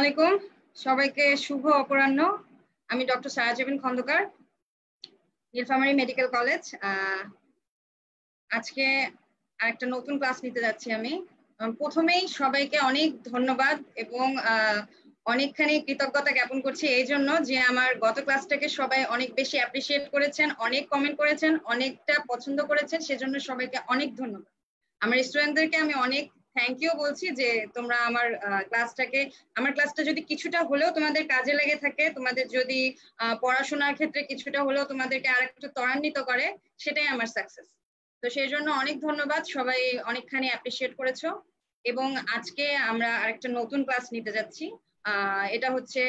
আলাইকুম সবাইকে শুভ অপরাহ্ন। আমি doctor Sarajbin Khandakar, Nilphamari medical college. আজকে আরেকটা নতুন ক্লাস নিতে যাচ্ছি আমি। প্রথমেই সবাইকে অনেক ধন্যবাদ এবং অনেকখানি কৃতজ্ঞতা জ্ঞাপন করছি এই জন্য যে আমার গত ক্লাসটাকে সবাই অনেক বেশি অ্যাপ্রিসিয়েট করেছেন, অনেক কমেন্ট করেছেন, অনেকটা পছন্দ করেছেন, সেজন্য সবাইকে অনেক ধন্যবাদ। আমার স্টুডেন্টদেরকে আমি অনেক থ্যাংক ইউ বলছি যে তোমরা আমার ক্লাসটা যদি কিছুটা হলেও তোমাদের কাজে লেগে থাকে, তোমাদের যদি পড়াশোনার ক্ষেত্রে কিছুটা হলেও তোমাদেরকে আরেকটু ত্বরান্বিত করে, সেটাই আমার সাকসেস। তো সেই জন্য অনেক ধন্যবাদ, সবাই অনেকখানি অ্যাপ্রিসিয়েট করেছো। এবং আজকে আমরা আরেকটা নতুন ক্লাস নিতে যাচ্ছি। এটা হচ্ছে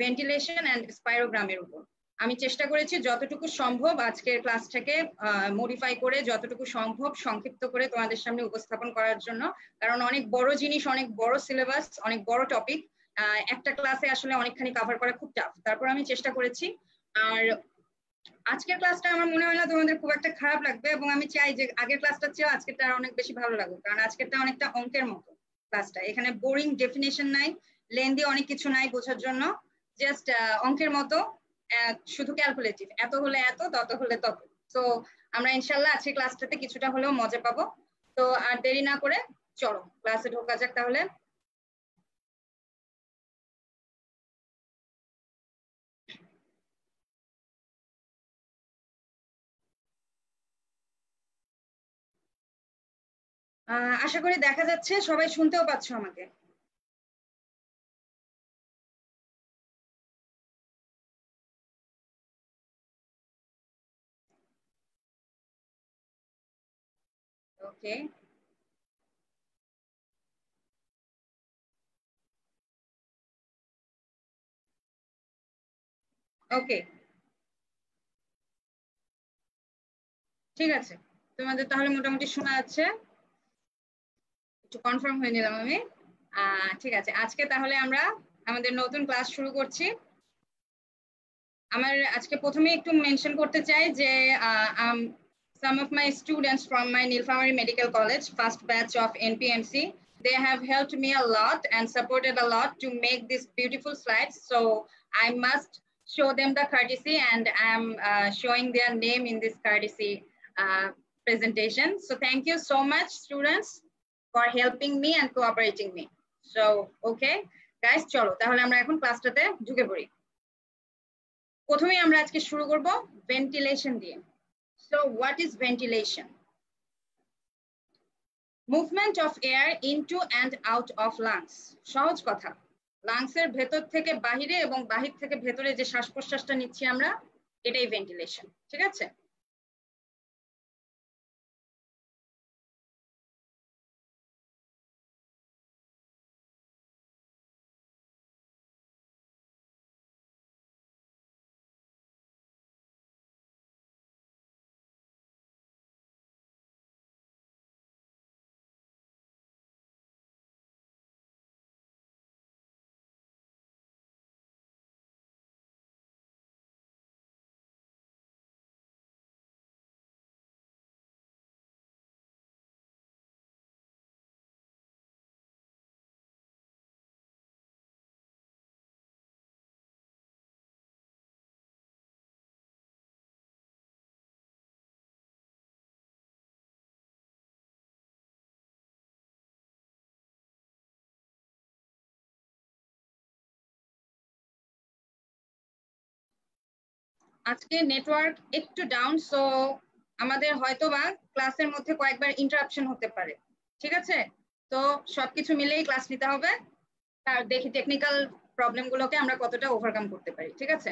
ভেন্টিলেশন অ্যান্ড স্পাইরোগ্রামের উপর। আমি চেষ্টা করেছি যতটুকু সম্ভব আজকের ক্লাসটাকে মডিফাই করে যতটুকু সম্ভব সংক্ষিপ্ত করে তোমাদের সামনে উপস্থাপন করার জন্য, কারণ অনেক বড় জিনিস, অনেক বড় সিলেবাস, অনেক বড় টপিক, একটা ক্লাসে আসলে অনেকখানি কভার করা খুব টাফ। তারপর আমি চেষ্টা করেছি। আর আজকের ক্লাসটা আমার মনে হয় না তোমাদের খুব একটা খারাপ লাগবে, এবং আমি চাই যে আগের ক্লাসটার চেয়েও আজকেরটা অনেক বেশি ভালো লাগবে, কারণ আজকেরটা অনেকটা অঙ্কের মতো ক্লাসটা। এখানে বোরিং ডেফিনেশন নাই, লেন্দি অনেক কিছু নাই বোঝার জন্য, জাস্ট অঙ্কের মতো, শুধু ক্যালকুলেটিভ, এত হলে এত, তত হলে তত। তো আমরা ইনশাল্লাহ আজকে ক্লাসটাতে কিছুটা হলেও মজা পাবো। তো আর দেরি না করে চলো ক্লাসে ঢোকা যাক তাহলে। আশা করি দেখা যাচ্ছে, সবাই শুনতেও পাচ্ছ আমাকে? ওকে, ওকে, ঠিক আছে। তোমাদের তাহলে মোটামুটি শোনা যাচ্ছে, একটু কনফার্ম হয়ে নিলাম আমি। ঠিক আছে, আজকে তাহলে আমরা আমাদের নতুন ক্লাস শুরু করছি। আমার আজকে প্রথমে একটু মেনশন করতে চাই যে some of my students from my Nilphamari Medical College first batch of NPMC, they have helped me a lot and supported a lot to make these beautiful slides, so I must show them the courtesy, and I'm showing their name in this courtesy presentation. So thank you so much, students, for helping me and cooperating me. So okay guys, চলো তাহলে আমরা এখন ক্লাসটাতে ঢুকে পড়ি। প্রথমে আমরা আজকে শুরু করব ভেন্টিলেশন দিয়ে। So what is ventilation? Movement of air into and out of lungs. সহজ কথা, লাংসের ভেতর থেকে বাহিরে এবং বাহির থেকে ভেতরে যে শ্বাস প্রশ্বাসটা নিচ্ছি আমরা, এটাই ভেন্টিলেশন। ঠিক আছে? আজকে নেটওয়ার্ক একটু ডাউন, সো আমাদের হয়তোবা ক্লাসের মধ্যে কয়েকবার ইন্টারাপশন হতে পারে। ঠিক আছে? তো সবকিছু মিলেই ক্লাস নিতে হবে, আর দেখি টেকনিক্যাল প্রবলেম গুলোকে আমরা কতটা ওভারকাম করতে পারি। ঠিক আছে?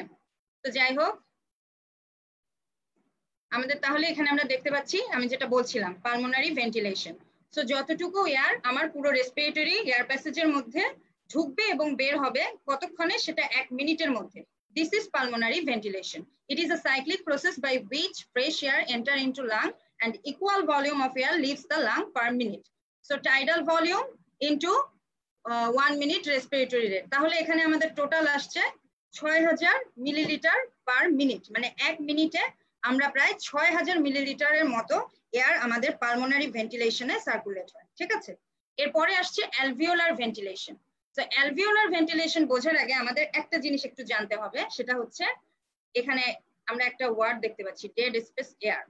তো যাই হোক, আমাদের তাহলে এখানে আমরা দেখতে পাচ্ছি আমি যেটা বলছিলাম, পালমোনারি ভেন্টিলেশন। সো যতটুকু এয়ার আমার পুরো রেসপিরেটরি এয়ার প্যাসেজের মধ্যে ঢুকবে এবং বের হবে কতক্ষণে, সেটা 1 মিনিটের মধ্যে। This is pulmonary ventilation. It is a cyclic process by which fresh air enter into lung and equal volume of air leaves the lung per minute. So tidal volume into 1 minute respiratory rate. তাহলে এখানে আমাদের total আসছে 6000 millilitre per minute, মানে 1 মিনিটে আমরা প্রায় 6000 মিলিলিটারের মতো air আমাদের পালমোনারি ভেন্টিলেশনে সার্কুলেট হয়। ঠিক আছে? এরপরে আসছে অ্যালভিওলার ভেন্টিলেশন। তো অ্যালভিওলার ভেন্টিলেশন বোঝার আগে আমাদের একটা জিনিস একটু জানতে হবে, সেটা হচ্ছে এখানে আমরা একটা ওয়ার্ড দেখতে পাচ্ছি, dead space air.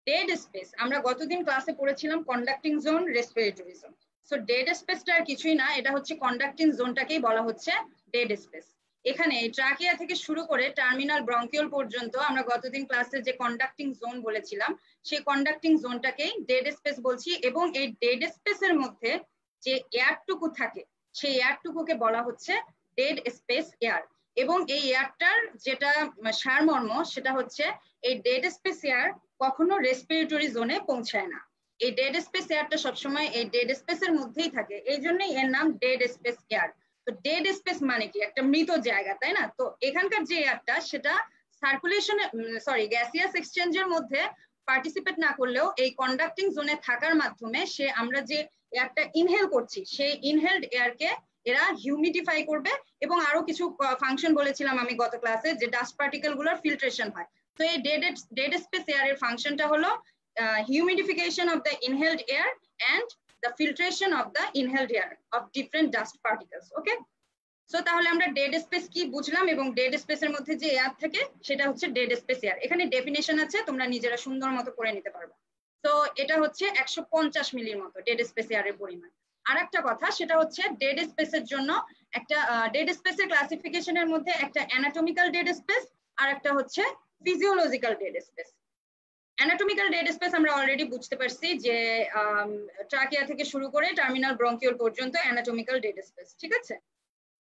Dead space আমরা গতদিন ক্লাসে পড়েছিলাম conducting zone, respiratory zone. So dead স্পেসটা আর কিছুই না, এটা হচ্ছে কন্ডাক্টিং জোনটাকেই বলা হচ্ছে ডেড স্পেস। এখানে ট্রাকিয়া থেকে শুরু করে টার্মিনাল ব্রঙ্কিওল পর্যন্ত আমরা গতদিন ক্লাসে যে কন্ডাক্টিং জোন বলেছিলাম, সেই কন্ডাক্টিং জোনটাকেই ডেড স্পেস বলছি। এবং এই ডেড স্পেসের মধ্যে যে এয়ারটুকু থাকে, সেই এয়ারটুকুকে বলা হচ্ছে ডেড স্পেস এয়ার। এবং এই এয়ারটার যেটা সারমর্ম, সেটা হচ্ছে এই ডেড স্পেস এয়ার কখনো রেসপিরেটরি জোনে পৌঁছায় না। এই ডেড স্পেস এয়ারটা সবসময় এই ডেড স্পেসের মধ্যেই থাকে, এই জন্যই এর নাম ডেড স্পেস এয়ার। তো ডেড স্পেস মানে কি? একটা মৃত জায়গা, তাই না? তো এখানকার যে এয়ারটা, সেটা সার্কুলেশনে গ্যাসিয়াস এক্সচেঞ্জের মধ্যে পার্টিসিপেট না করলেও এই কন্ডাক্টিং জোনে থাকার মাধ্যমে সে আমরা যে এয়ারটা ইনহেল করছি, সেই ইনহেলড এয়ারকে এরা হিউমিডিফাই করবে। এবং আরো কিছু ফাংশন বলেছিলাম আমি গত ক্লাসে, যে ডাস্ট পার্টিকেল গুলোর ফিল্ট্রেশন হয়। তো এই ডেড স্পেস এয়ারের ফাংশনটা হলো humidification of the inhaled air and the filtration of the inhaled air of different dust particles. Okay, so তাহলে আমরা ডেড স্পেস কি বুঝলাম, এবং ডেড স্পেসের মধ্যে যে এয়ার থাকে সেটা হচ্ছে ডেড স্পেস এয়ার। এখানে ডেফিনেশন আছে, তোমরা নিজেরা সুন্দর মতো করে নিতে পারবে। তো এটা হচ্ছে 150 মিলির মতো ডেড স্পেস এয়ারের পরিমাণ। আর একটা কথা, সেটা হচ্ছে ডেড স্পেসের জন্য একটা ডেড স্পেসের ক্লাসিফিকেশনের মধ্যে একটা অ্যানাটমিক্যাল ডেড স্পেস আর একটা হচ্ছে physiological dead space. Anatomical dead space আমরা অলরেডি বুঝতে পারছি যে ট্রাকিয়া থেকে শুরু করে টার্মিনাল ব্রঙ্কিওল পর্যন্ত অ্যানাটমিক্যাল ডেড স্পেস, ঠিক আছে?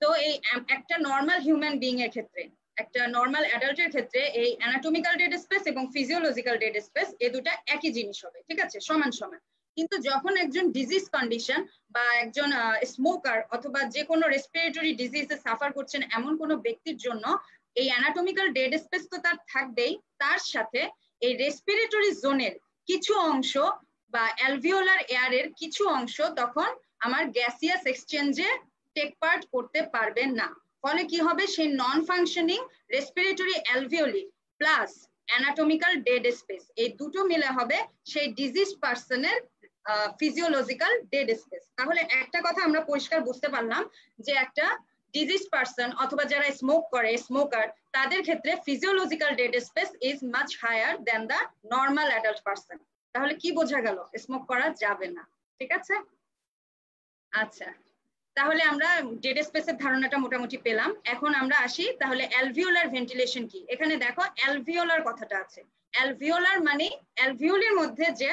তো এই একটা নর্মাল হিউম্যান বিইং এর ক্ষেত্রে, একটা নর্মাল অ্যাডাল্টের ক্ষেত্রে এই অ্যানাটমিক্যাল ডেড স্পেস এবং ফিজিওলজিক্যাল ডেড স্পেস এই দুটো একই জিনিস হবে, ঠিক আছে, সমান সমান। কিন্তু যখন একজন ডিজিজ কন্ডিশন বা একজন স্মোকার অথবা যে কোনো রেসপিরেটরি ডিজিজে সাফার করছেন এমন কোনো ব্যক্তির জন্য এই অ্যানাটমিক্যাল ডেড স্পেস তো তার থাকবেই, তার সাথে এই রেসপিরেটরি জোনের কিছু অংশ বা অ্যালভিওলার এয়ারের কিছু অংশ তখন আমার গ্যাসিয়াস এক্সচেঞ্জে টেক পার্ট করতে পারবে না। ফলে কি হবে? সেই non functioning respiratory alveoli plus anatomical dead space, এই দুটো মিলে হবে সেই ডিজিজ পার্সনের ফিজিওলজিক্যাল ডেড স্পেস। তাহলে একটা কথা আমরা পরিষ্কার বুঝতে পারলাম যে একটা ডিজিজ পার্সন অথবা যারা স্মোক করে, স্মোকার, তাদের ক্ষেত্রে physiological dead space is much higher than the normal adult person. তাহলে কি বোঝা গেল? স্মোক করা যাবে না, ঠিক আছে? আচ্ছা, তাহলে আমরা ডেড স্পেসের ধারণাটা মোটামুটি পেলাম। এখন আমরা আসি তাহলে অ্যালভিওলার ভেন্টিলেশন কি। এখানে দেখো অ্যালভিওলার কথাটা আছে। অ্যালভিওলার মানে অ্যালভিওলের মধ্যে যে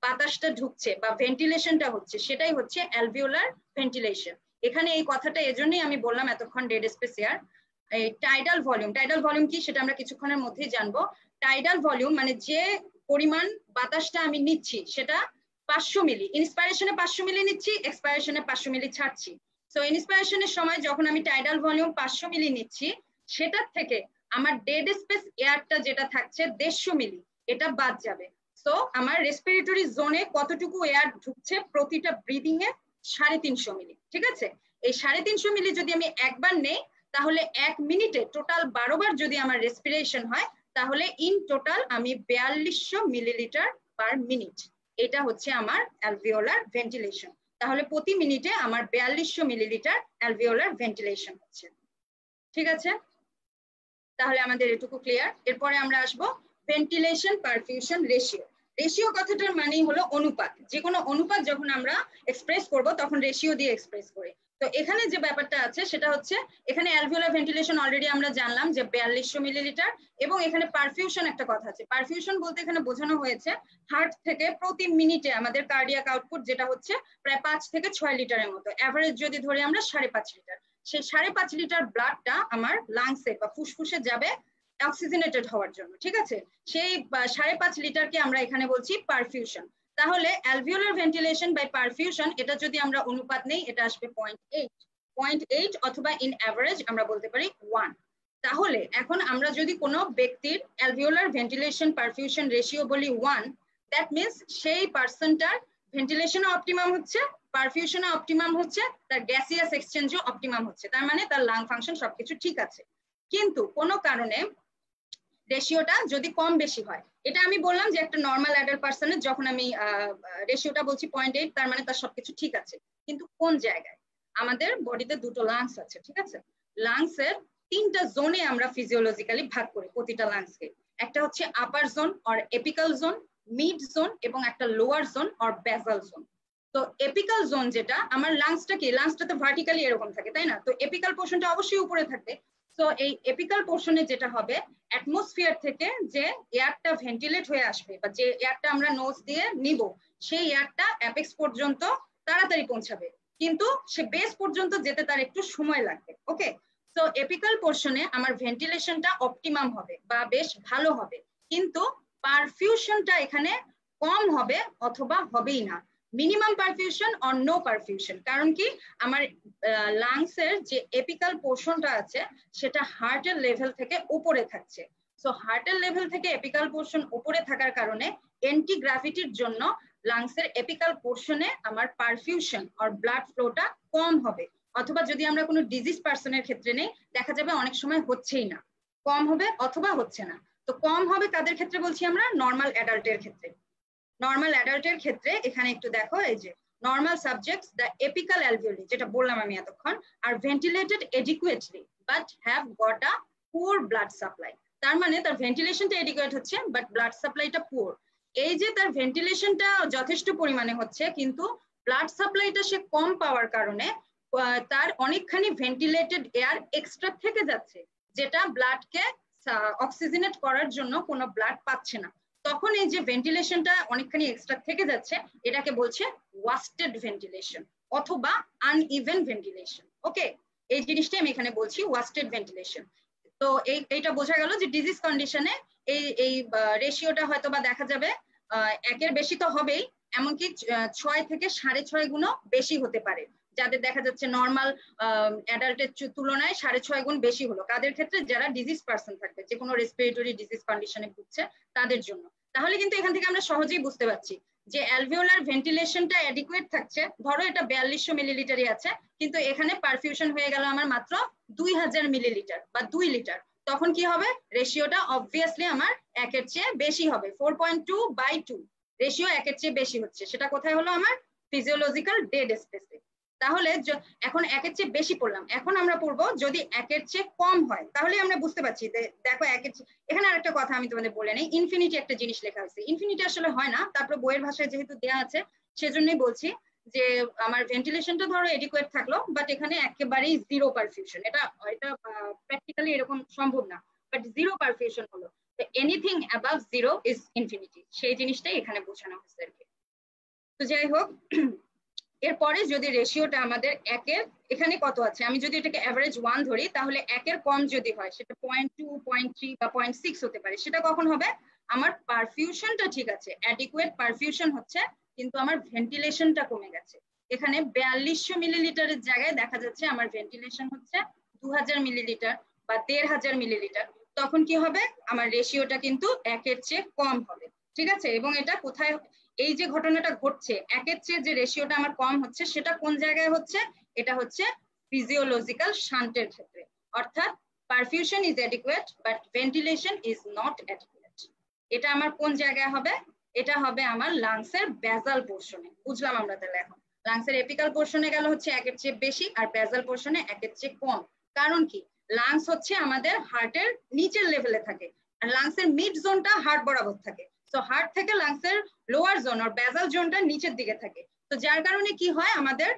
বাতাসটা ঢুকছে বা ভেন্টিলেশনটা হচ্ছে, সেটাই হচ্ছে অ্যালভিওলার ভেন্টিলেশন। এখানে এই কথাটা এজন্যই আমি বললাম এতক্ষণ ডেড স্পেস এয়ার। এই টাইডাল ভলিউম, টাইডাল ভলিউম কি সেটা আমরা কিছুক্ষণের মধ্যেই জানবো। টাইডাল ভলিউম মানে যে পরিমাণ বাতাসটা আমি নিচ্ছি সেটা 500 মিলি, ইন্সপাইরেশনে 500 মিলি নিচ্ছি, এক্সপাইরেশনে 500 মিলি ছাড়ছি। সো ইন্সপাইরেশনের সময় যখন আমি টাইডাল ভলিউম 500 মিলি নিচ্ছি, সেটার থেকে আমার ডেড স্পেস এয়ারটা যেটা থাকছে 150 মিলি, এটা বাদ যাবে। সো আমার রেসপিরেটরি জোনে কতটুকু এয়ার ঢুকছে প্রতিটা ব্রিদিং এ? 350 মিলি, ঠিক আছে? এই 350 মিলি যদি আমি একবার নেই, তাহলে 1 মিনিটে টোটাল 12 বার যদি আমার রেসপিরেশন হয়, তাহলে ইন টোটাল আমি 4200 মিলিলিটার পার মিনিট। এটা হচ্ছে আমার অ্যালভিওলার ভেন্টিলেশন। তাহলে প্রতি মিনিটে আমার 4200 মিলিলিটার অ্যালভিওলার ভেন্টিলেশন হচ্ছে, ঠিক আছে? তাহলে আমাদের এটুকু ক্লিয়ার। এরপরে আমরা আসবো ভেন্টিলেশন পারফিউশন রেশিও। রেশিও কথাটার মানেই হলো অনুপাত। যে কোনো অনুপাত যখন আমরা এক্সপ্রেস করব তখন রেশিও দিয়ে এক্সপ্রেস করি। তো এখানে যে ব্যাপারটা আছে সেটা হচ্ছে, এখানে অ্যালভিওলার ভেন্টিলেশন অলরেডি আমরা জানলাম যে 4200 মিলিলিটার। এবং এখানে পারফিউশন একটা কথা আছে। পারফিউশন বলতে এখানে বোঝানো হয়েছে হার্ট থেকে প্রতি মিনিটে আমাদের কার্ডিয়াক আউটপুট যেটা হচ্ছে প্রায় 5 থেকে 6 লিটারের মতো, এভারেজ যদি ধরি আমরা 5.5 লিটার। সেই 5.5 লিটার ব্লাডটা আমার লাংসে বা ফুসফুসে যাবে অক্সিজেনেটেড হওয়ার জন্য, ঠিক আছে? সেই 5.5 লিটারকে আমরা এখানে বলছি পারফিউশন। তাহলে অ্যালভিওলার ভেন্টিলেশন বাই পারফিউশন, এটা যদি আমরা অনুপাত নেই, এটা আসবে 0.8 অথবা ইন অ্যাভারেজ আমরা বলতে পারি 1। তাহলে এখন আমরা যদি কোনো ব্যক্তির অ্যালভিওলার ভেন্টিলেশন পারফিউশন রেশিও বলি 1, দ্যাট মিনস সেই পার্সনটার ভেন্টিলেশন অপটিমাম হচ্ছে, পারফিউশন অপটিমাম হচ্ছে, তার গ্যাসিয়াস এক্সচেঞ্জও অপটিমাম হচ্ছে, তার মানে তার লাং ফাংশন সবকিছু ঠিক আছে। কিন্তু কোনো কারণে রেশিওটা যদি কম বেশি হয়, এটা আমি বললাম যে একটা নর্মাল অ্যাডাল্ট পার্সনের যখন আমি রেশিওটা বলছি 0.8, তার মানে তার সবকিছু ঠিক আছে। কিন্তু কোন জায়গায়? আমাদের বডিতে দুটো লাংস আছে, ঠিক আছে? লাংসের তিনটা জোনে আমরা ফিজিওলজিক্যালি ভাগ করি প্রতিটা লাংসকে। একটা হচ্ছে upper zone or apical zone, mid zone এবং একটা lower zone or basal zone. তো এপিক্যাল জোন যেটা, আমার লাংসটা কি, লাংসটা তো ভার্টিক্যালি এরকম থাকে তাই না? তো এপিক্যাল পোর্শনটা অবশ্যই উপরে থাকবে। তো এই এপিক্যাল পোর্শনে যেটা হবে, অ্যাটমসফিয়ার থেকে যে এয়ারটা ভেন্টিলেট হয়ে আসবে বা যে এয়ারটা আমরা নোজ দিয়ে নিব, সেই এয়ারটা অ্যাপেক্স পর্যন্ত তাড়াতাড়ি পৌঁছাবে, কিন্তু সে বেস পর্যন্ত যেতে তার একটু সময় লাগবে। ওকে, তো এপিক্যাল পোর্শনে আমার ভেন্টিলেশনটা অপটিমাম হবে বা বেশ ভালো হবে, কিন্তু পারফিউশনটা এখানে কম হবে অথবা হবেই না, minimum perfusion or no perfusion. কারণ কি, আমার লাংসের যে এপিক্যাল পোর্শনটা আছে সেটা হার্টের লেভেল থেকে উপরে থাকছে। সো হার্টের লেভেল থেকে এপিক্যাল পোর্শন উপরে থাকার কারণে এন্টি গ্র্যাভিটির জন্য লাংসের এপিক্যাল পোর্শনে আমার পারফিউশন অর ব্লাড ফ্লোটা কম হবে, অথবা যদি আমরা কোনো ডিজিজ পার্সনের ক্ষেত্রে নেই, দেখা যাবে অনেক সময় হচ্ছেই না, কম হবে অথবা হচ্ছে না। তো কম হবে কাদের ক্ষেত্রে বলছি আমরা? নর্মাল অ্যাডাল্টের ক্ষেত্রে। নর্মাল অ্যাডাল্টের ক্ষেত্রে এখানে একটু দেখো, এই যে normal subjects the apical alveoli, যেটা বললাম আমি এতক্ষণ, আর ventilated adequately but have got a poor blood supply. তার মানে তার ভেন্টিলেশনটা এডিকুয়েট হচ্ছে বাট ব্লাড সাপ্লাইটা পুয়ার। এই যে তার ভেন্টিলেশনটা যথেষ্ট পরিমাণে হচ্ছে কিন্তু ব্লাড সাপ্লাইটা সে কম পাওয়ার কারণে তার অনেকখানি ভেন্টিলেটেড এয়ার এক্সট্রা থেকে যাচ্ছে, যেটা ব্লাডকে অক্সিজেনেট করার জন্য কোনো ব্লাড পাচ্ছে না। তখন এই যে ভেন্টিলেশনটা অনেকখানি এক্সট্রা থেকে যাচ্ছে, এটাকে বলছে ওয়াস্টেড ভেন্টিলেশন অথবা আনইভেন ভেন্টিলেশন। ওকে, এই জিনিসটাই আমি এখানে বলছি, ওয়াস্টেড ভেন্টিলেশন। তো এইটা বোঝা গেল যে ডিজিজ কন্ডিশনে এই রেশিওটা হয়তো বা দেখা যাবে একের বেশি তো হবেই, এমনকি 6 থেকে 6.5 গুণও বেশি হতে পারে। যাদের দেখা যাচ্ছে নর্মাল অ্যাডাল্টের তুলনায় 6.5 গুণ বেশি হলো, কাদের ক্ষেত্রে? যারা ডিজিজ পার্সন থাকবে, যে কোনো রেসপিরেটরি ডিজিজ কন্ডিশনে ভুগছে তাদের জন্য। তাহলে কিন্তু এখান থেকে আমরা সহজেই বুঝতে পারছি যে অ্যালভিওলার ভেন্টিলেশনটা অ্যাডিকুয়েট থাকছে, ধরো এটা 4200 মিলিলিটারই আছে, কিন্তু এখানে পারফিউশন হয়ে গেল আমার মাত্র 2000 মিলিলিটার বা 2 লিটার। তখন কি হবে? রেশিওটা অবভিয়াসলি আমার একের চেয়ে বেশি হবে, 4.2/2 রেশিও একের চেয়ে বেশি হচ্ছে। সেটা কোথায় হলো? আমার ফিজিওলজিক্যাল ডেড স্পেসে। তাহলে এখন একের চেয়ে বেশি পড়লাম, এখন আমরা পড়বো যদি একের চেয়ে কম হয়, তাহলে আমরা বুঝতে পারছি। দেখো একের এখানে আরেকটা কথা আমি তোমাদের বলে নেই, ইনফিনিটি একটা জিনিস লেখা হয়েছে, ইনফিনিটি আসলে হয় না, তারপর বইয়ের ভাষায় যেহেতু দেওয়া আছে সেজন্যই বলছি যে আমার ভেন্টিলেশনটা ধরো এডিকুয়েট থাকলো বাট এখানে একেবারেই জিরো পারফিউশন, এটা প্র্যাকটিক্যালি এরকম সম্ভব না, বাট জিরো পারফিউশন হলো, anything above zero is infinity, সেই জিনিসটাই এখানে বোঝানো হচ্ছে আর কি। তো যাই হোক, এরপরে যদি রেশিওটা আমাদের একের, এখানে কত আছে, আমি যদি এটাকে অ্যাভারেজ 1 ধরি, তাহলে একের কম যদি হয় সেটা 0.2, 0.3 বা 0.6 হতে পারে। সেটা কখন হবে? আমার পারফিউশনটা ঠিক আছে, অ্যাডিকুয়েট পারফিউশন হচ্ছে, কিন্তু আমার ভেন্টিলেশনটা কমে গেছে। এখানে 4200 মিলিলিটারের জায়গায় দেখা যাচ্ছে আমার ভেন্টিলেশন হচ্ছে 2000 মিলিলিটার বা 1500 মিলিলিটার। তখন কি হবে? আমার রেশিওটা কিন্তু একের চেয়ে কম হবে, ঠিক আছে? এবং এটা কোথায় এই যে ঘটনাটা ঘটছে, একের চেয়ে যে রেশিওটা আমার কম হচ্ছে, সেটা কোন জায়গায় হচ্ছে? এটা হচ্ছে ফিজিওলজিক্যাল শান্টের ক্ষেত্রে, অর্থাৎ perfusion is adequate but ventilation is not adequate. এটা আমার কোন জায়গায় হবে? এটা হবে আমার লাংসের বেসাল পোর্শনে। বুঝলাম আমরা তাহলে এখন লাংসের এপিক্যাল পোর্শনে গেল হচ্ছে একের চেয়ে বেশি, আর বেসাল পোর্শনে একের চেয়ে কম। কারণ কি? লাংস হচ্ছে আমাদের হার্টের নিচের লেভেলে থাকে, আর লাংসের মিড জোনটা হার্ট বরাবর থাকে। তো হার্ট থেকে লাংসের লোয়ার জোন আর বেসাল জোনটা নিচের দিকে থাকে। তো যার কারণে কি হয়, আমাদের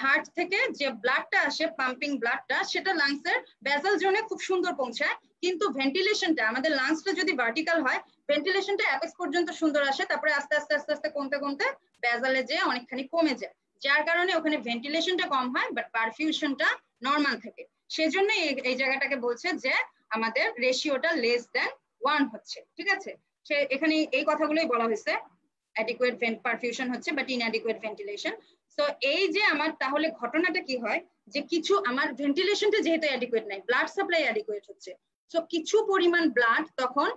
হার্ট থেকে যে ব্লাডটা আসে, পাম্পিং ব্লাডটা, সেটা লাংসের বেসাল জোনে খুব সুন্দর পৌঁছায়, কিন্তু ভেন্টিলেশনটা, আমাদের লাংসটা যদি ভার্টিক্যাল হয়, ভেন্টিলেশনটা অ্যাপেক্স পর্যন্ত সুন্দর আসে, তারপরে আস্তে আস্তে আস্তে আস্তে কমতে কমতে বেসালে যে অনেকখানি কমে যায়, যার কারণে ওখানে ভেন্টিলেশনটা কম হয় বাট পারফিউশনটা নর্মাল থাকে। সেজন্য এই জায়গাটাকে বলছে যে আমাদের রেশিওটা লেস দেন 1 হচ্ছে, ঠিক আছে? সে এখানে এই কথাগুলোই বলা হয়েছে, অ্যাডিকুয়েট পারফিউশন হচ্ছে বাট ইনঅ্যাডিকুয়েট ভেন্টিলেশন। সো এই যে আমার তাহলে ঘটনাটা কি হয়, যে কিছু আমার ভেন্টিলেশনটা যেহেতু অ্যাডিকুয়েট নাই, ব্লাড সাপ্লাই অ্যাডিকুয়েট হচ্ছে, সো কিছু পরিমাণ ব্লাড তখন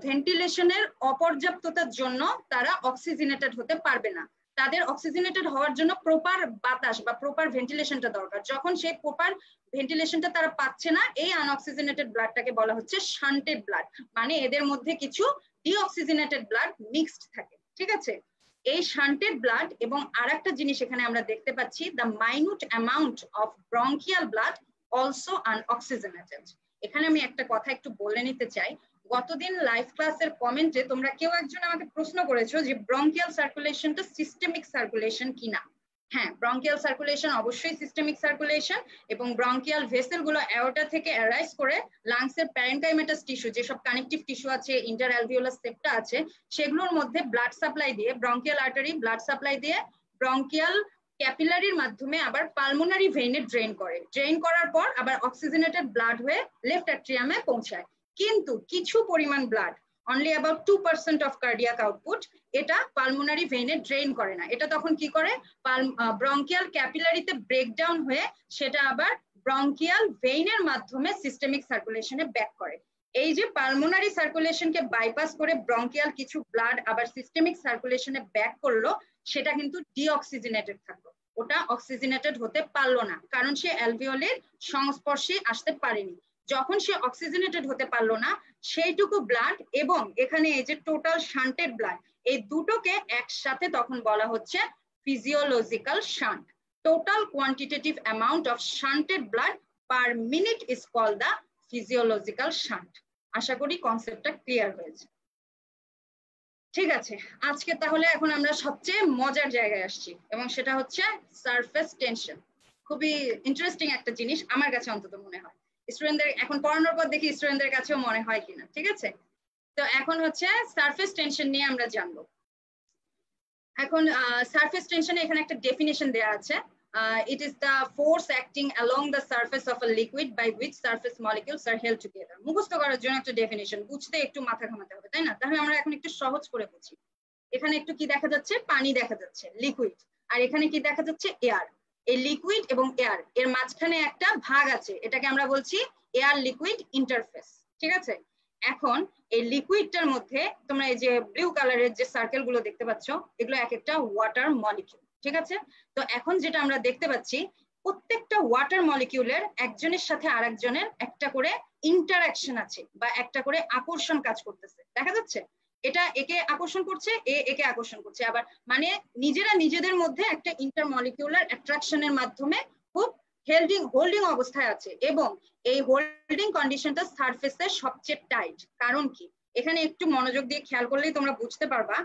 ভেন্টিলেশনের অপর্যাপ্ততার জন্য তারা অক্সিজেনেটেড হতে পারবে না। তাদের অক্সিজেনেটেড হওয়ার জন্য প্রপার বাতাস বা প্রপার ভেন্টিলেশনটা দরকার। যখন সেই প্রপার ভেন্টিলেশনটা তারা পাচ্ছে না, এই আনঅক্সিজেনেটেড ব্লাডটাকে বলা হচ্ছে শান্টেড ব্লাড, মানে এদের মধ্যে কিছু ডিঅক্সিজেনেটেড ব্লাড মিক্সড থাকে, ঠিক আছে? এই শান্টেড ব্লাড এবং আরেকটা জিনিস এখানে আমরা দেখতে পাচ্ছি, the minute amount of bronchial blood also unoxygenated. এখানে আমি একটা কথা একটু বলে নিতে চাই, গতদিন লাইভ ক্লাসের কমেন্টে তোমরা কেউ একজন আমাকে প্রশ্ন করেছো যে ব্রঙ্কিয়াল সার্কুলেশনটা সিস্টেমিক সার্কুলেশন কিনা। হ্যাঁ, ব্রঙ্কিয়াল সার্কুলেশন অবশ্যই সিস্টেমিক সার্কুলেশন, এবং ব্রঙ্কিয়াল ভেসেল গুলো অ্যাওর্টা থেকে অ্যারাইজ করে লাংসের প্যারেনকাইমেটাস টিস্যু, যেসব কানেকটিভ টিস্যু আছে, ইন্টার অ্যালভিওলাস সেপ্টা আছে, সেগুলোর মধ্যে ব্লাড সাপ্লাই দিয়ে, ব্রঙ্কিয়াল আর্টারি ব্লাড সাপ্লাই দিয়ে ব্রঙ্কিয়াল ক্যাপিলারির মাধ্যমে আবার পালমোনারি ভেইনে ড্রেন করে, ড্রেন করার পর আবার অক্সিজেনেটেড ব্লাড হয়ে লেফট অ্যাট্রিয়ামে পৌঁছায়। কিন্তু কিছু পরিমাণ blood, only about 2% of cardiac output, এটা পালমোনারি ভেইনে ড্রেন করে না। এটা তখন কি করে, ব্রঙ্কিয়াল ক্যাপিলারিতে ব্রেকডাউন হয়ে সেটা আবার ব্রঙ্কিয়াল ভেইনের মাধ্যমে সিস্টেমিক সার্কুলেশনে ব্যাক করে। এই যে পালমোনারি সার্কুলেশনকে বাইপাস করে ব্রঙ্কিয়াল কিছু ব্লাড আবার সিস্টেমিক সার্কুলেশনে ব্যাক করলো, সেটা কিন্তু ডিঅক্সিজেনেটেড থাকলো, ওটা অক্সিজেনেটেড হতে পারলো না, কারণ সে অ্যালভিওলের সংস্পর্শে আসতে পারেনি। যখন সে অক্সিজেনেটেড হতে পারলো না, সেইটুকু ব্লাড এবং এখানে এই যে টোটাল শান্টেড ব্লাড, এই দুটোকে একসাথে তখন বলা হচ্ছে physiological shunt. Total quantitative amount of shunted blood per minute is called the physiological shunt. আশা করি কনসেপ্টটা ক্লিয়ার হয়েছে। ঠিক আছে, আজকে তাহলে এখন আমরা সবচেয়ে মজার জায়গায় আসছি, এবং সেটা হচ্ছে সারফেস টেনশন। খুবই ইন্টারেস্টিং একটা জিনিস আমার কাছে অন্তত মনে হয়, স্টুডেন্টদের এখন পড়ানোর পর দেখি স্টুডেন্টদের কাছেও মনে হয় কিনা। ঠিক আছে, তো এখন হচ্ছে সারফেস টেনশন নিয়ে আমরা জানবো। এখন সারফেস টেনশনে এখানে একটা ডেফিনেশন দেয়া আছে, it is the force acting along the surface of a liquid by which surface molecules are held together। মুখস্থ করার জন্য একটা ডেফিনেশন, বুঝতে একটু মাথা ঘামাতে হবে, তাই না? তাহলে আমরা এখন একটু সহজ করে বুঝি। এখানে একটু কি দেখা যাচ্ছে, পানি দেখা যাচ্ছে, লিকুইড, আর এখানে কি দেখা যাচ্ছে, এয়ার। এই লিকুইড এবং এয়ার এর মাঝখানে একটা ভাগ আছে, এটাকে আমরা বলছি এয়ার লিকুইড ইন্টারফেস। ঠিক আছে, এখন এই লিকুইডটার মধ্যে তোমরা এই যে ব্লু কালারের যে সার্কেল গুলো দেখতে পাচ্ছ, এগুলো এক একটা ওয়াটার মলিকিউল। ঠিক আছে, তো এখন যেটা আমরা দেখতে পাচ্ছি, প্রত্যেকটা ওয়াটার মলিকিউলের একজনের সাথে আরেকজনের একটা করে ইন্টারঅ্যাকশন আছে, বা একটা করে আকর্ষণ কাজ করতেছে। দেখা যাচ্ছে, এটা একে আকর্ষণ করছে, একে আকর্ষণ করছে, আবার মানে নিজেরা নিজেদের মধ্যে একটা ইন্টারমলিকিউলার অ্যাট্রাকশনের মাধ্যমে খুব হোল্ডিং অবস্থায় আছে, এবং এই হোল্ডিং কন্ডিশনটা সারফেসের সবচেয়ে টাইট। কারণ কি, এখানে একটু মনোযোগ দিয়ে খেয়াল করলেই তোমরা বুঝতে পারবা।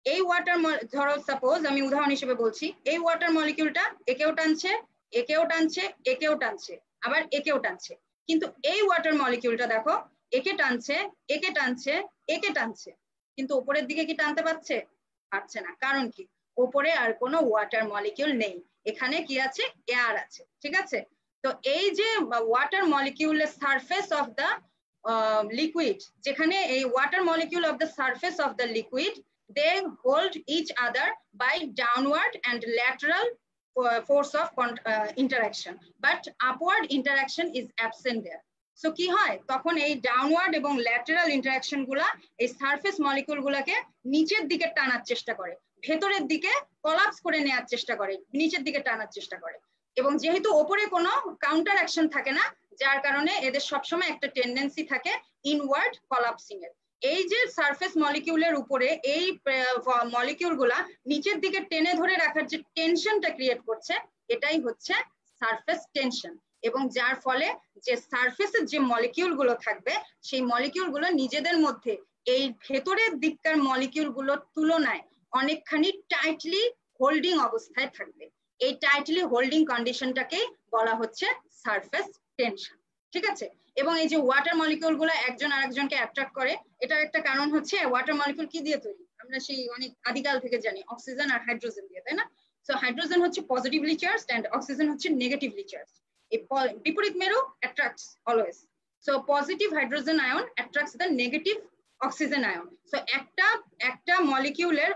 এই ওয়াটার, ধরো সাপোজ আমি উদাহরণ হিসেবে বলছি, এই ওয়াটার মলিকিউলটা একেও টানছে, একেও টানছে, একেও টানছে, আবার একেও টানছে, কিন্তু এই ওয়াটার মলিকিউলটা দেখো, একে টানছে, একে টানছে, একে টানছে, কিন্তু উপরের দিকে কি টানতে পারছে? পারছে না। কারণ কি, উপরে আর কোনো ওয়াটার মলিকিউল নেই, এখানে কি আছে, এয়ার আছে। ঠিক আছে, তো এই যে ওয়াটার মলিকিউলের সারফেস অফ দ্য লিকুইড, যেখানে এই water molecule of the surface of the liquid, they hold each other by downward and lateral force of interaction, but upward interaction is absent there. So কি হয়, তখন এই downward এবং lateral interaction গুলা এই surface molecule গুলাকে নিচের দিকে টানার চেষ্টা করে, ভেতরের দিকে কলাপস করে নেওয়ার চেষ্টা করে, নিচের দিকে টানার চেষ্টা করে। এবং যেহেতু ওপরে কোনো কাউন্টার অ্যাকশন থাকে না, যার কারণে এদের সবসময় একটা টেন্ডেন্সি থাকে ইনওয়ার্ড কলাপসিং এর। এই যে সারফেস মলিকিউলের উপরে এই মলিকিউল গুলা নিচের দিকে টেনে ধরে রাখার যে টেনশনটা ক্রিয়েট করছে, এটাই হচ্ছে সারফেস টেনশন। এবং যার ফলে যে সারফেসের যে মলিকিউল গুলো থাকবে, সেই মলিকিউল গুলো নিজেদের মধ্যে এই ভেতরের দিককার মলিকিউল গুলোর তুলনায় অনেকখানি টাইটলি হোল্ডিং অবস্থায় থাকবে। এই টাইটলি হোল্ডিং কন্ডিশনটাকেই বলা হচ্ছে সারফেস টেনশন। ঠিক আছে, এবং এই যে ওয়াটার মলিকিউল গুলো একজন আরেকজনকে অ্যাট্রাক্ট করে, এটার একটা কারণ হচ্ছে ওয়াটার মলিকিউল কি দিয়ে তৈরি, আমরা সেই অনেক আদিকাল থেকে জানি, অক্সিজেন আর হাইড্রোজেন দিয়ে, তাই না? সো হাইড্রোজেন হচ্ছে পজিটিভলি চার্জড এন্ড অক্সিজেন হচ্ছে নেগেটিভলি চার্জড। এই বিপরীত মেরু attracts always. So positive hydrogen ion attracts the negative oxygen ion. So একটা মলিকিউলের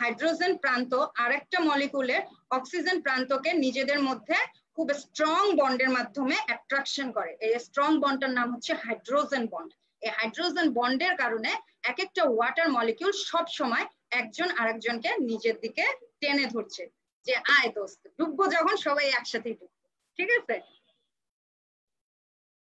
হাইড্রোজেন প্রান্ত আরেকটা মলিকিউলের অক্সিজেন প্রান্তকে নিজেদের মধ্যে খুব স্ট্রং বন্ডের মাধ্যমে অ্যাট্রাকশন করে। এই স্ট্রং বন্ডটার নাম হচ্ছে হাইড্রোজেন বন্ড। এই হাইড্রোজেন বন্ডের কারণে এক একটা ওয়াটার মলিকিউল সব সময় একজন আরেকজনকে নিজের দিকে টেনে ধরছে, যে আয় দোস্ত ডুববো, যখন সবাই একসাথেই ডুববো। ঠিক আছে,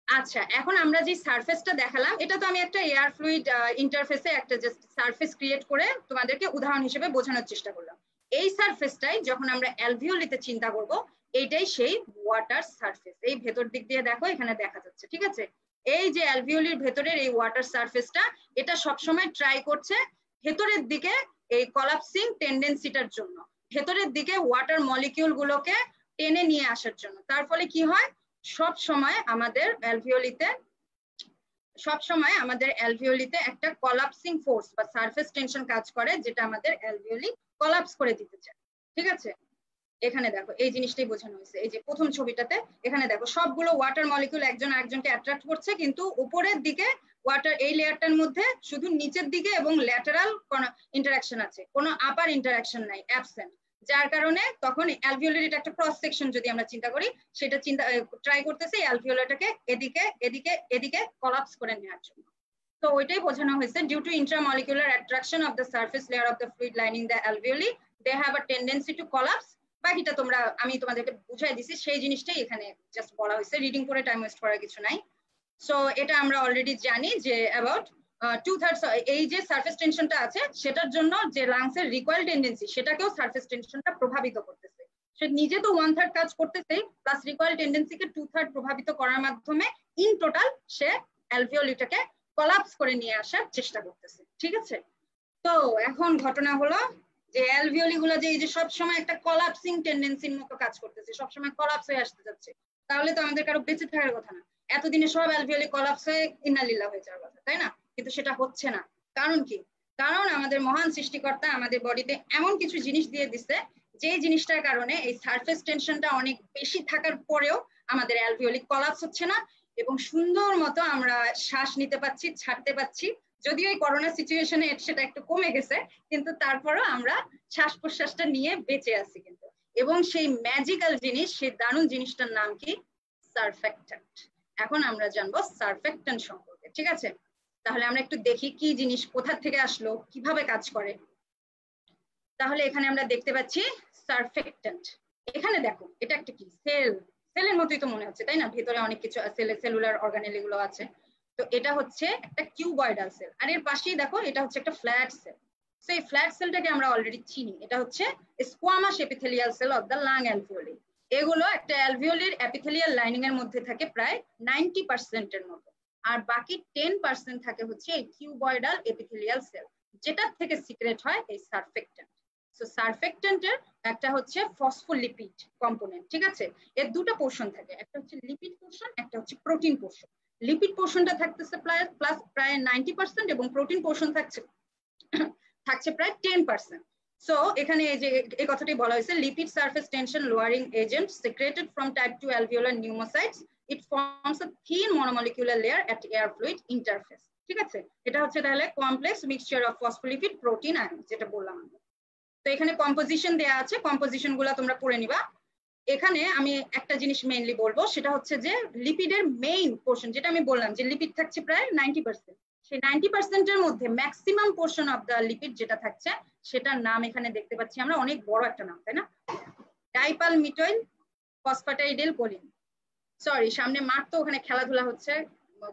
আচ্ছা এখন আমরা যে সারফেসটা দেখালাম, এটা তো আমি একটা এয়ার ফ্লুইড ইন্টারফেসে একটা জাস্ট সারফেস ক্রিয়েট করে তোমাদেরকে উদাহরণ হিসেবে বোঝানোর চেষ্টা করলাম। এই সারফেসটাই যখন আমরা অ্যালভিওলিতে চিন্তা করব এইটাই সেই ওয়াটার সারফেস। এই ভেতর দিক দিয়ে দেখো এখানে দেখা যাচ্ছে, ঠিক আছে? এই যে অ্যালভিওলির ভেতরের এই ওয়াটার সারফেসটা, এটা সবসময় ট্রাই করছে ভেতরের দিকে এই কলাপসিং টেন্ডেন্সিটার জন্য, ভেতরের দিকে ওয়াটার মলিকিউল গুলোকে টেনে নিয়ে আসার জন্য। তার ফলে কি হয়, সব সময় আমাদের অ্যালভিওলিতে একটা কলাপসিং ফোর্স বা সারফেস টেনশন কাজ করে, যেটা আমাদের অ্যালভিওলি কলাপস করে দিতে চায়, ঠিক আছে? এখানে দেখো এই জিনিসটাই বোঝানো হয়েছে। এই যে প্রথম ছবিটাতে এখানে দেখো সবগুলো ওয়াটার মলিকিউল একজন আরেকজনকে অ্যাট্রাক্ট করছে, কিন্তু উপরের দিকে ওয়াটার এই লেয়ারটার মধ্যে শুধু নিচের দিকে এবং ল্যাটারাল ইন্টারাকশন আছে, কোনো আপার ইন্টারাকশন নাই, অ্যাবসেন্ট। যার কারণে তখন অ্যালভিওলার একটা ক্রস সেকশন যদি আমরা চিন্তা করি, সেটা ট্রাই করতেছে অ্যালভিওলারটাকে এদিকে এদিকে এদিকে কলাপস করে নেওয়ার জন্য। তো ওইটাই বোঝানো হয়েছে, due to intramolecular attraction of the surface layer of the fluid lining the alveoli, they have a tendency to collapse. বাকিটা আমি তোমাদেরকে বুঝাই দিছি, সেই জিনিসটাই এখানে জাস্ট বলা হয়েছে, রিডিং করে টাইম ওয়েস্ট করার কিছু নাই। সো এটা আমরা অলরেডি জানি যে অ্যাবাউট 2/3 এই যে সারফেস টেনশনটা আছে, সেটার জন্য যে লাংসের রিকয়েল টেন্ডেন্সি, সেটাকেও সারফেস টেনশনটা প্রভাবিত করতেছে। সে নিজে তো 1/3 কাজ করতেছে, প্লাস রিকয়েল টেন্ডেন্সিকে 2/3 প্রভাবিত করার মাধ্যমে ইন টোটাল সে অ্যালভিওলিটাকে কলাপস করে নিয়ে আসার চেষ্টা করতেছে, ঠিক আছে? তো এখন ঘটনা হলো যে অ্যালভিওলি গুলো যে এই যে সবসময় একটা কলাপসিং টেন্ডেন্সির মতো কাজ করতেছে, সবসময় কলাপস হয়ে আসতে যাচ্ছে, তাহলে তো আমাদের কারো বেঁচে থাকার কথা না, এতদিনে সব অ্যালভিওলি কলাপস হয়ে ইন্নালিল্লাহ হয়ে যাওয়ার কথা, তাই না? কিন্তু সেটা হচ্ছে না। কারণ কি? কারণ আমাদের মহান সৃষ্টিকর্তা আমাদের বডিতে এমন কিছু জিনিস দিয়ে দিচ্ছে, যে জিনিসটার কারণে এই সারফেস টেনশনটা অনেক বেশি থাকার পরেও আমাদের অ্যালভিওলি কলাপস হচ্ছে না, এবং সুন্দর মতো আমরা শ্বাস নিতে পাচ্ছি, ছাড়তে পাচ্ছি। যদিও এই করোনা সিচুয়েশনে সেটা একটু কমে গেছে, কিন্তু তারপরও আমরা শ্বাস প্রশ্বাসটা নিয়ে বেঁচে আছি কিন্তু। এবং সেই ম্যাজিক্যাল জিনিস, সেই দারুণ জিনিসটার নাম কি? সারফেক্ট্যান্ট। এখন আমরা জানবো সারফেক্ট্যান্ট সম্পর্কে, ঠিক আছে? তাহলে আমরা একটু দেখি কি জিনিস কোথা থেকে আসলো, কিভাবে কাজ করে। তাহলে এখানে আমরা দেখতে পাচ্ছি সারফেক্ট্যান্ট। এখানে দেখো এটা একটা কি? সেলের মতোই তো মনে হচ্ছে, তাই না? ভেতরে অনেক কিছু সেলুলার অর্গানেল এগুলো আছে। তো এটা হচ্ছে একটা কিউবয়েডাল সেল, আর এর পাশেই দেখো এটা হচ্ছে একটা ফ্ল্যাট সেল। সো এই ফ্ল্যাট সেলটাকে আমরা অলরেডি চিনি, এটা হচ্ছে squamous epithelial cell of the lung alveoli. এগুলো একটা অ্যালভিওলির এপিথেলিয়াল লাইনিং এর মধ্যে থাকে প্রায় 90% এর মতো, আর বাকি 10% থাকে হচ্ছে এই কিউবয়েডাল এপিথেলিয়াল সেল, যেটার থেকে সিক্রেট হয় এই সারফেক্ট্যান্ট। সো সারফেক্ট্যান্টের একটা হচ্ছে ফসফোলিপিড কম্পোনেন্ট, ঠিক আছে? এর দুটো পোর্শন থাকে, একটা হচ্ছে লিপিড পোর্শন, একটা হচ্ছে প্রোটিন পোর্শন। লিপিড পোর্শনটা থাকতেছে প্রায় 90% এবং প্রোটিন পোর্শন থাকছে প্রায় 10%। সো এখানে এই যে এই কথাটাই বলা হয়েছে, lipid surface tension lowering agent secreted from type 2 alveolar pneumocytes, it forms a thin monomolecular layer at air fluid interface, ঠিক আছে? এটা হচ্ছে তাহলে complex mixture of phospholipid protein ion, যেটা বললাম আমরা। তো এখানে কম্পোজিশন দেয়া আছে, কম্পোজিশন গুলো তোমরা পড়ে নিবা। এখানে আমি একটা জিনিস মেইনলি বলবো, সেটা হচ্ছে যে লিপিডের মেইন পোর্শন, যেটা আমি বললাম যে লিপিড থাকছে প্রায় 90%, সেই 90% এর মধ্যে maximum portion of the lipid যেটা থাকছে, সেটার নাম এখানে দেখতে পাচ্ছি আমরা, অনেক বড় একটা নাম, তাই না? ডাইপালমিটোইল ফসফেটাইডিল কোলিন। সরি, সামনে মাঠ তো, ওখানে খেলাধুলা হচ্ছে,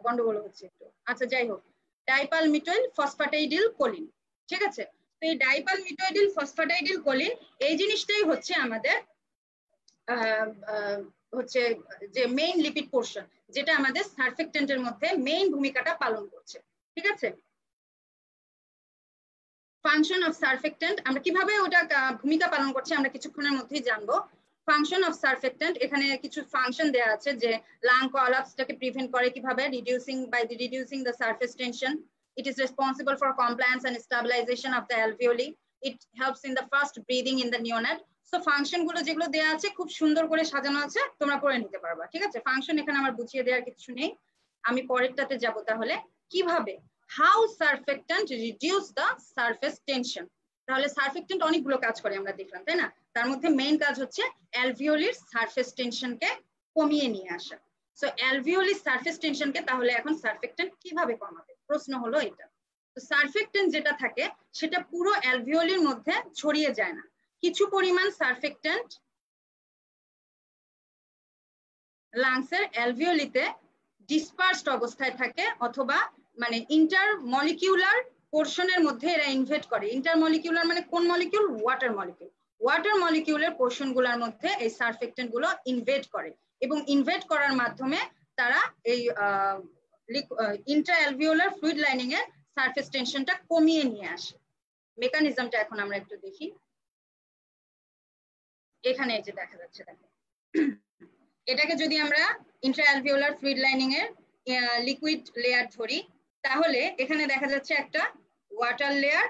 গন্ডগোল হচ্ছে একটু। আচ্ছা যাই হোক, ডাইপালমিটোইল ফসফেটাইডিল কোলিন, ঠিক আছে? তো এই ডাইপালমিটোইডিল ফসফেটাইডিল কোলিন এই জিনিসটাই হচ্ছে আমাদের হচ্ছে যে মেইন লিপিড পোর্শন, যেটা আমাদের সারফেক্ট্যান্টের মধ্যে মেইন ভূমিকাটা পালন করছে, ঠিক আছে? ফাংশন অফ সারফেক্ট্যান্ট আমরা কিভাবে ওটা ভূমিকা পালন করছে আমরা কিছুক্ষণের মধ্যেই জানবো। ফাংশন অফ সারফেক্ট্যান্ট, এখানে কিছু ফাংশন দেয়া আছে, যে লাং কলাপসটাকে প্রিভেন্ট করে কিভাবে, reducing the surface tension, it is responsible for compliance and stabilization of the alveoli, it helps in the fast breathing in the neonate. So function গুলো যেগুলো দেয়া আছে খুব সুন্দর করে সাজানো আছে, তোমরা পড়ে নিতে পারবা, ঠিক আছে? ফাংশন এখানে আমার বুঝিয়ে দেওয়ার কিছু নেই, আমি পরেরটাতে যাব। তাহলে কিভাবে, how সারফেক্ট্যান্ট reduce the surface tension. তাহলে সারফেক্ট্যান্ট অনেকগুলো কাজ করে আমরা দেখলাম, তাই না? তার মধ্যে মেইন কাজ হচ্ছে অ্যালভিওলির সারফেস টেনশনকে কমিয়ে নিয়ে আসা। সো অ্যালভিওলির সারফেস টেনশনকে তাহলে এখন সারফেক্ট্যান্ট কিভাবে কমাবে, প্রশ্ন হলো এটা। তো সারফেক্ট্যান্ট যেটা থাকে সেটা পুরো অ্যালভিওলির মধ্যে ছড়িয়ে যায় না, কিছু পরিমাণ সারফেক্ট্যান্ট লাংসের অ্যালভিওলিতে ডিসপার্সড অবস্থায় থাকে, অথবা মানে ইন্টারমলিকিউলার পোর্শনের মধ্যে এরা ইনভেট করে। ইন্টারমলিকিউলার মানে কোন মলিকিউল? Water molecule. ওয়াটার মলিকিউলের পোর্শন গুলোর মধ্যে এই সারফেক্টেন্ট গুলো ইনভেট করে এবং ইনভেট করার মাধ্যমে তারা এই ইন্ট্রাঅ্যালভিওলার ফ্লুইড লাইনিং এর সারফেস টেনশনটা কমিয়ে নিয়ে আসে। মেকানিজমটা এখন আমরা একটু দেখি। এখানে এই যে দেখা যাচ্ছে, দেখো এটাকে যদি আমরা ইন্ট্রাঅ্যালভিওলার ফ্লুইড লাইনিং এর লিকুইড লেয়ার ধরি, তাহলে এখানে দেখা যাচ্ছে একটা ওয়াটার লেয়ার,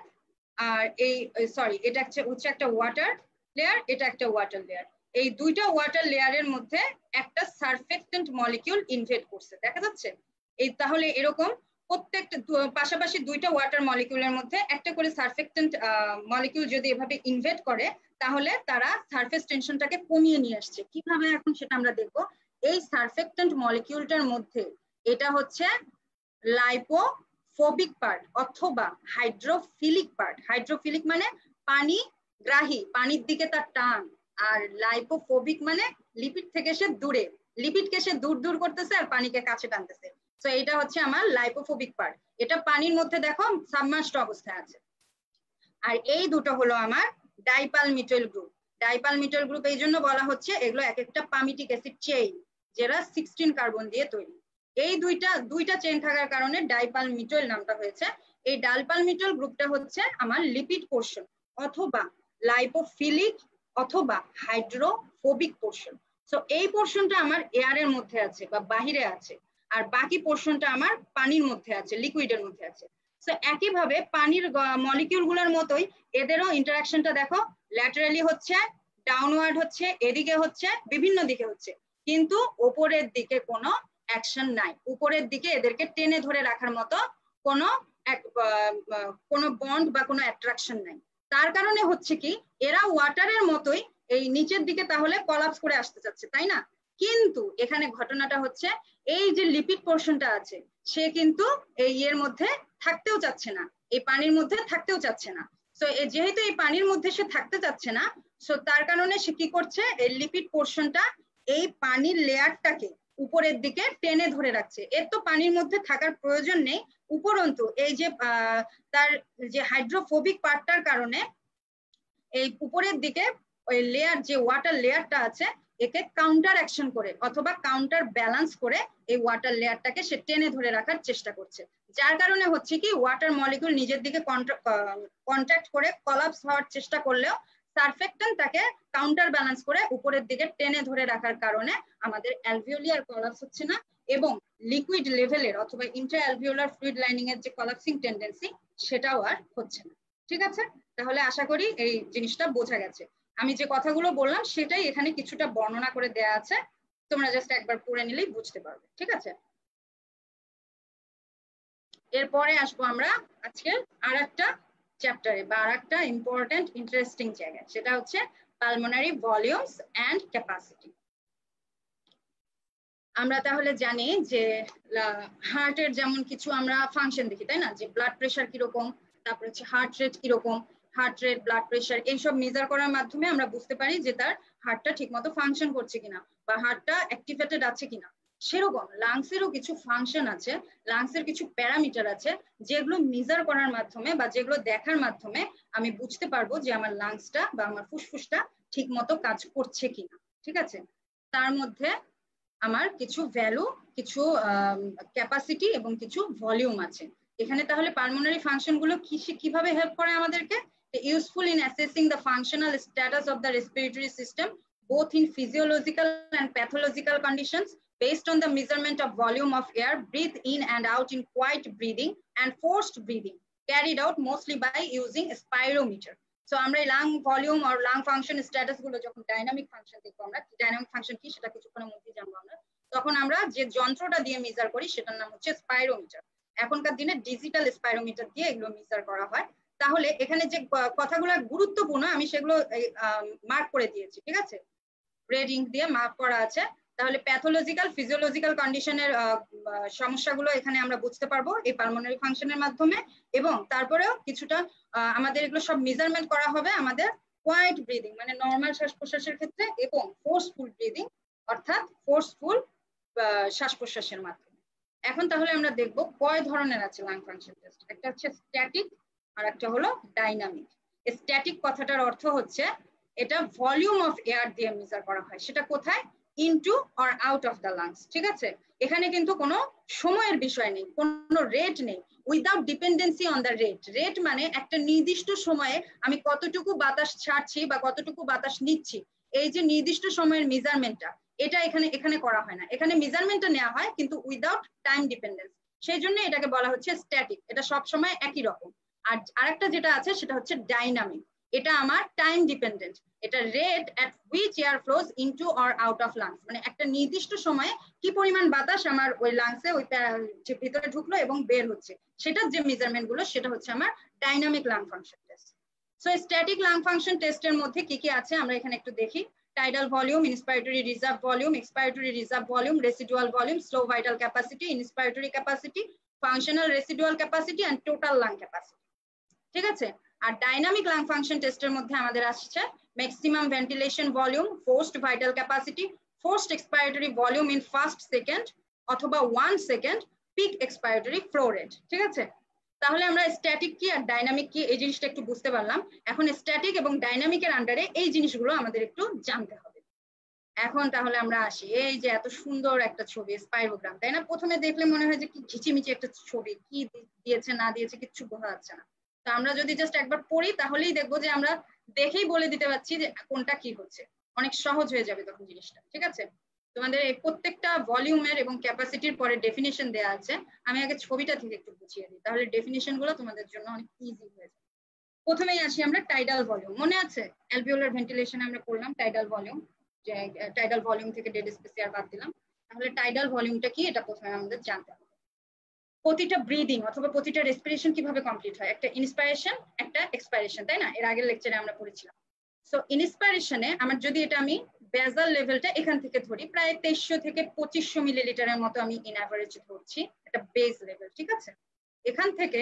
আর এই সরি এটা হচ্ছে একটা ওয়াটার লেয়ার, এটা একটা ওয়াটার লেয়ার। এই দুইটা ওয়াটার লেয়ারের মধ্যে একটা সারফেক্টেন্ট মলিকিউল ইনভেট করছে, দেখা যাচ্ছে। এই তাহলে এরকম প্রত্যেকটা পাশাপাশি দুইটা ওয়াটার মলিকিউলের মধ্যে একটা করে সারফেক্টেন্ট মলিকিউল যদি এভাবে ইনভেট করে, তাহলে তারা সারফেস টেনশনটাকে কমিয়ে নিয়ে আসছে। কিভাবে এখন সেটা আমরা দেখবো। এই সারফেক্টেন্ট মলিকিউলটার মধ্যে এটা হচ্ছে লাইপোফোবিক পার্ট অথবা হাইড্রোফিলিক পার্ট। হাইড্রোফিলিক মানে পানি গ্রাহী, পানির দিকে তার টান, আর লাইপোফোবিক মানে লিপিড থেকে সে দূরে, লিপিডকে সে দূর দূর করতেছে আর পানিকে কাছে টানতেছে। তো এটা হচ্ছে আমার লাইপোফোবিক পার্ট, এটা পানির মধ্যে দেখো সাবমার্জড অবস্থায় আছে। আর এই দুটো হলো আমার ডাইপালমিটাইল গ্রুপ। ডাইপালমিটাইল গ্রুপ এই জন্য বলা হচ্ছে এগুলো এক একটা পামিটিক অ্যাসিড চেইন, যেটা 16 কার্বন দিয়ে তৈরি। এই দুইটা চেইন থাকার কারণে ডাইপালমিটাইল নামটা হয়েছে। এই ডাইপালমিটাইল গ্রুপটা হচ্ছে আমার লিপিড পোর্শন অথবা লাইপোফিলিক অথবা হাইড্রোফোবিক পোর্শন। সো এই পোর্শনটা আমার এয়ারের মধ্যে আছে বা বাহিরে আছে, আর বাকি পোর্শনটা আমার পানির মধ্যে আছে, লিকুইডের মধ্যে আছে। সো একইভাবে পানির মলিকিউল গুলোর মতোই এদেরও ইন্টারাকশনটা দেখো, ল্যাটারালি হচ্ছে, ডাউনওয়ার্ড হচ্ছে, এদিকে হচ্ছে, বিভিন্ন দিকে হচ্ছে, কিন্তু উপরের দিকে কোনো অ্যাকশন নাই। উপরের দিকে এদেরকে টেনে ধরে রাখার মতো কোনো বন্ড বা কোনো অ্যাট্রাকশন নাই। তার কারণে হচ্ছে কি, এরা ওয়াটারের মতোই এই নিচের দিকে তাহলে কলাপস করে আসতে চাচ্ছে, তাই না? কিন্তু এখানে ঘটনাটা হচ্ছে এই যে লিপিড পোর্শনটা আছে, সে কিন্তু এই এর মধ্যে থাকতেও চাচ্ছে না, এই পানির মধ্যে থাকতেও চাচ্ছে না। সো যেহেতু এই পানির মধ্যে সে থাকতে চাচ্ছে না, সো তার কারণে সে কি করছে, এই লিপিড পোর্শনটা এই পানির লেয়ারটাকে উপরের দিকে টেনে ধরে রাখছে। এর তো পানির মধ্যে থাকার প্রয়োজন নেই, উপরন্তু এই যে তার যে হাইড্রোফোবিক পার্টটার কারণে এই উপরের দিকে ওই লেয়ার, যে ওয়াটার লেয়ারটা আছে, একে কাউন্টার অ্যাকশন করে অথবা কাউন্টার ব্যালেন্স করে এই ওয়াটার লেয়ারটাকে সে টেনে ধরে রাখার চেষ্টা করছে। যার কারণে হচ্ছে কি, ওয়াটার মলিকিউল নিজের দিকে কন্ট্যাক্ট করে কলাপস হওয়ার চেষ্টা করলেও সারফেক্টেন্ট তাকে কাউন্টার ব্যালেন্স করে উপরের দিকে টেনে ধরে রাখার কারণে আমাদের অ্যালভিওলি আর কলাপস হচ্ছে না, এবং লিকুইড লেভেলের অথবা ইন্ট্রাঅ্যালভিওলার ফ্লুইড লাইনিং এর যে কলাপসিং টেন্ডেন্সি, সেটাও আর হচ্ছে না। ঠিক আছে, তাহলে আশা করি এই জিনিসটা বোঝা গেছে। আমি যে কথাগুলো বললাম সেটাই এখানে কিছুটা বর্ণনা করে দেয়া আছে, তোমরা জাস্ট একবার পড়ে নিলেই বুঝতে পারবে। ঠিক আছে, এরপরে আসবো আমরা আজকে আর একটা চ্যাপ্টারে বা আর একটা ইম্পর্টেন্ট ইন্টারেস্টিং জায়গায়, সেটা হচ্ছে পালমোনারি ভলিউমস এন্ড ক্যাপাসিটি। আমরা তাহলে জানি যে হার্টের যেমন কিছু আমরা ফাংশন দেখি, তাই না, যে ব্লাড প্রেশার কিরকম, তারপর হচ্ছে হার্ট রেট কিরকম, হার্ট রেট, ব্লাড প্রেশার, এইসব মেজার করার মাধ্যমে আমরা বুঝতে পারি যে তার হার্টটা ঠিকমতো ফাংশন করছে কিনা বা হার্টটা অ্যাক্টিভেটেড আছে কিনা। সেরকম লাংসেরও কিছু ফাংশন আছে, লাংসের কিছু প্যারামিটার আছে, যেগুলো মেজার করার মাধ্যমে বা যেগুলো দেখার মাধ্যমে আমি বুঝতে পারবো যে আমার লাংসটা বা আমার ফুসফুসটা ঠিকমতো কাজ করছে কিনা। ঠিক আছে, তার মধ্যে আমার কিছু ভ্যালু, কিছু ক্যাপাসিটি এবং কিছু ভলিউম আছে এখানে। তাহলে পালমোনারি ফাংশন গুলো কিভাবে হেল্প করে আমাদেরকে? Useful in assessing the functional status of the respiratory system both in physiological and pathological conditions based on the measurement of volume of air breathed in and out in quiet breathing and forced breathing carried out mostly by using a spirometer. So আমরা lung volume আর lung function status গুলো যখন dynamic function দেখবো, আমরা dynamic function কি সেটা কিছুক্ষণের মধ্যে জানবো আমরা, তখন আমরা যে যন্ত্রটা দিয়ে মেজার করি সেটার নাম হচ্ছে স্পাইরোমিটার। এখনকার দিনে ডিজিটাল স্পাইরোমিটার দিয়ে এগুলো মেজার করা হয়। তাহলে এখানে যে কথাগুলো গুরুত্বপূর্ণ আমি সেগুলো মার্ক করে দিয়েছি, ঠিক আছে, রেড ইঙ্ক দিয়ে মার্ক করা আছে। তাহলে প্যাথোলজিক্যাল, ফিজিওলজিক্যাল কন্ডিশনের সমস্যাগুলো এখানে আমরা বুঝতে পারবো এই পালমোনারি ফাংশনের মাধ্যমে, এবং তারপরেও কিছুটা আমাদের এগুলো সব মেজারমেন্ট করা হবে আমাদের কোয়াইট ব্রিদিং মানে নর্মাল শ্বাস প্রশ্বাসের ক্ষেত্রে, এবং ফোর্সফুল ব্রিদিং অর্থাৎ ফোর্সফুল শ্বাস প্রশ্বাসের মাধ্যমে। এখন তাহলে আমরা দেখবো কয় ধরনের আছে লাং ফাংশন টেস্ট। একটা হচ্ছে স্ট্যাটিক আর একটা হলো ডাইনামিক। স্ট্যাটিক কথাটার অর্থ হচ্ছে এটা ভলিউম অফ এয়ার দিয়ে মেজার করা হয়। সেটা কোথায়? Into or out of the lungs. ঠিক আছে, এখানে কিন্তু কোনো সময়ের বিষয় নেই, কোনো রেট নেই, without dependency on the rate. Rate মানে একটা নির্দিষ্ট সময়ে আমি কতটুকু বাতাস ছাড়ছি বা কতটুকু বাতাস নিচ্ছি, এই যে নির্দিষ্ট সময়ের মেজারমেন্টটা, এটা এখানে করা হয় না। এখানে মেজারমেন্টটা নেওয়া হয় কিন্তু উইদাউট টাইম ডিপেন্ডেন্স, সেই জন্য এটাকে বলা হচ্ছে স্ট্যাটিক। এটা সব সময় একই রকম। আর আরেকটা যেটা আছে সেটা হচ্ছে ডাইনামিক, এটা আমার টাইম ডিপেন্ডেন্ট। এটা rate at which air flows into or out of lungs, মানে একটা নির্দিষ্ট সময়ে কি পরিমাণ বাতাস আমার ওই লাংসে ওই ভিতরে ঢুকলো এবং বের হচ্ছে, সেটার যে মেজারমেন্ট গুলো সেটা হচ্ছে আমার dynamic lung function test. So static lung function টেস্টের মধ্যে কি কি আছে আমরা এখানে একটু দেখি। Tidal volume, inspiratory reserve volume, expiratory reserve volume, residual volume, slow vital capacity, inspiratory capacity, functional residual capacity and total lung capacity. ঠিক আছে, আর ডাইনামিক লাং ফাংশন টেস্টের মধ্যে আমাদের আসছে maximum ventilation volume, forced vital capacity, forced expiratory volume in first second অথবা 1 second, peak expiratory flow rate. ঠিক আছে, তাহলে আমরা স্ট্যাটিক কি আর ডাইনামিক কি এই জিনিসটা একটু বুঝতে পারলাম। এখন স্ট্যাটিক এবং ডাইনামিকের আন্ডারে এই জিনিসগুলো আমাদের একটু জানতে হবে। এখন তাহলে আমরা আসি, এই যে এত সুন্দর একটা ছবি স্পাইরোগ্রাম, তাই না? প্রথমে দেখলে মনে হয় যে কি ঝিচিমিচি একটা ছবি, কি দিয়েছে না দিয়েছে কিচ্ছু বোঝা যাচ্ছে না। তো আমরা যদি জাস্ট একবার পড়ি তাহলেই দেখবো যে আমরা দেখেই বলে দিতে পারছি যে কোনটা কি হচ্ছে, অনেক সহজ হয়ে যাবে তখন জিনিসটা। ঠিক আছে, তোমাদের এই প্রত্যেকটা ভলিউমের এবং ক্যাপাসিটির পরে ডেফিনিশন দেওয়া আছে। আমি আগে ছবিটা থেকে একটু বুঝিয়ে দিই, তাহলে ডেফিনিশন গুলো তোমাদের জন্য অনেক ইজি হয়ে যাবে। প্রথমেই আসি আমরা টাইডাল ভলিউম। মনে আছে অ্যালভিওলার ভেন্টিলেশনে আমরা পড়লাম টাইডাল ভলিউম, যে টাইডাল ভলিউম থেকে ডেড স্পেস এয়ার বাদ দিলাম। তাহলে টাইডাল ভলিউমটা কি এটা প্রথমে আমাদের জানতে হবে। প্রতিটা ব্রিদিং অথবা প্রতিটা রেসপিরেশন কিভাবে কমপ্লিট হয়? একটা ইন্সপাইরেশন, একটা এক্সপাইরেশন, তাই না? এর আগের লেকচারে আমরা পড়েছিলাম। সো ইন্সপাইরেশনে আমার যদি এটা আমি বেজাল লেভেলটা এখান থেকে ধরি, প্রায় 2300 থেকে 2500 মিলিলিটারের মতো আমি ইন অ্যাভারেজ ধরছি, এটা বেস লেভেল। ঠিক আছে, এখান থেকে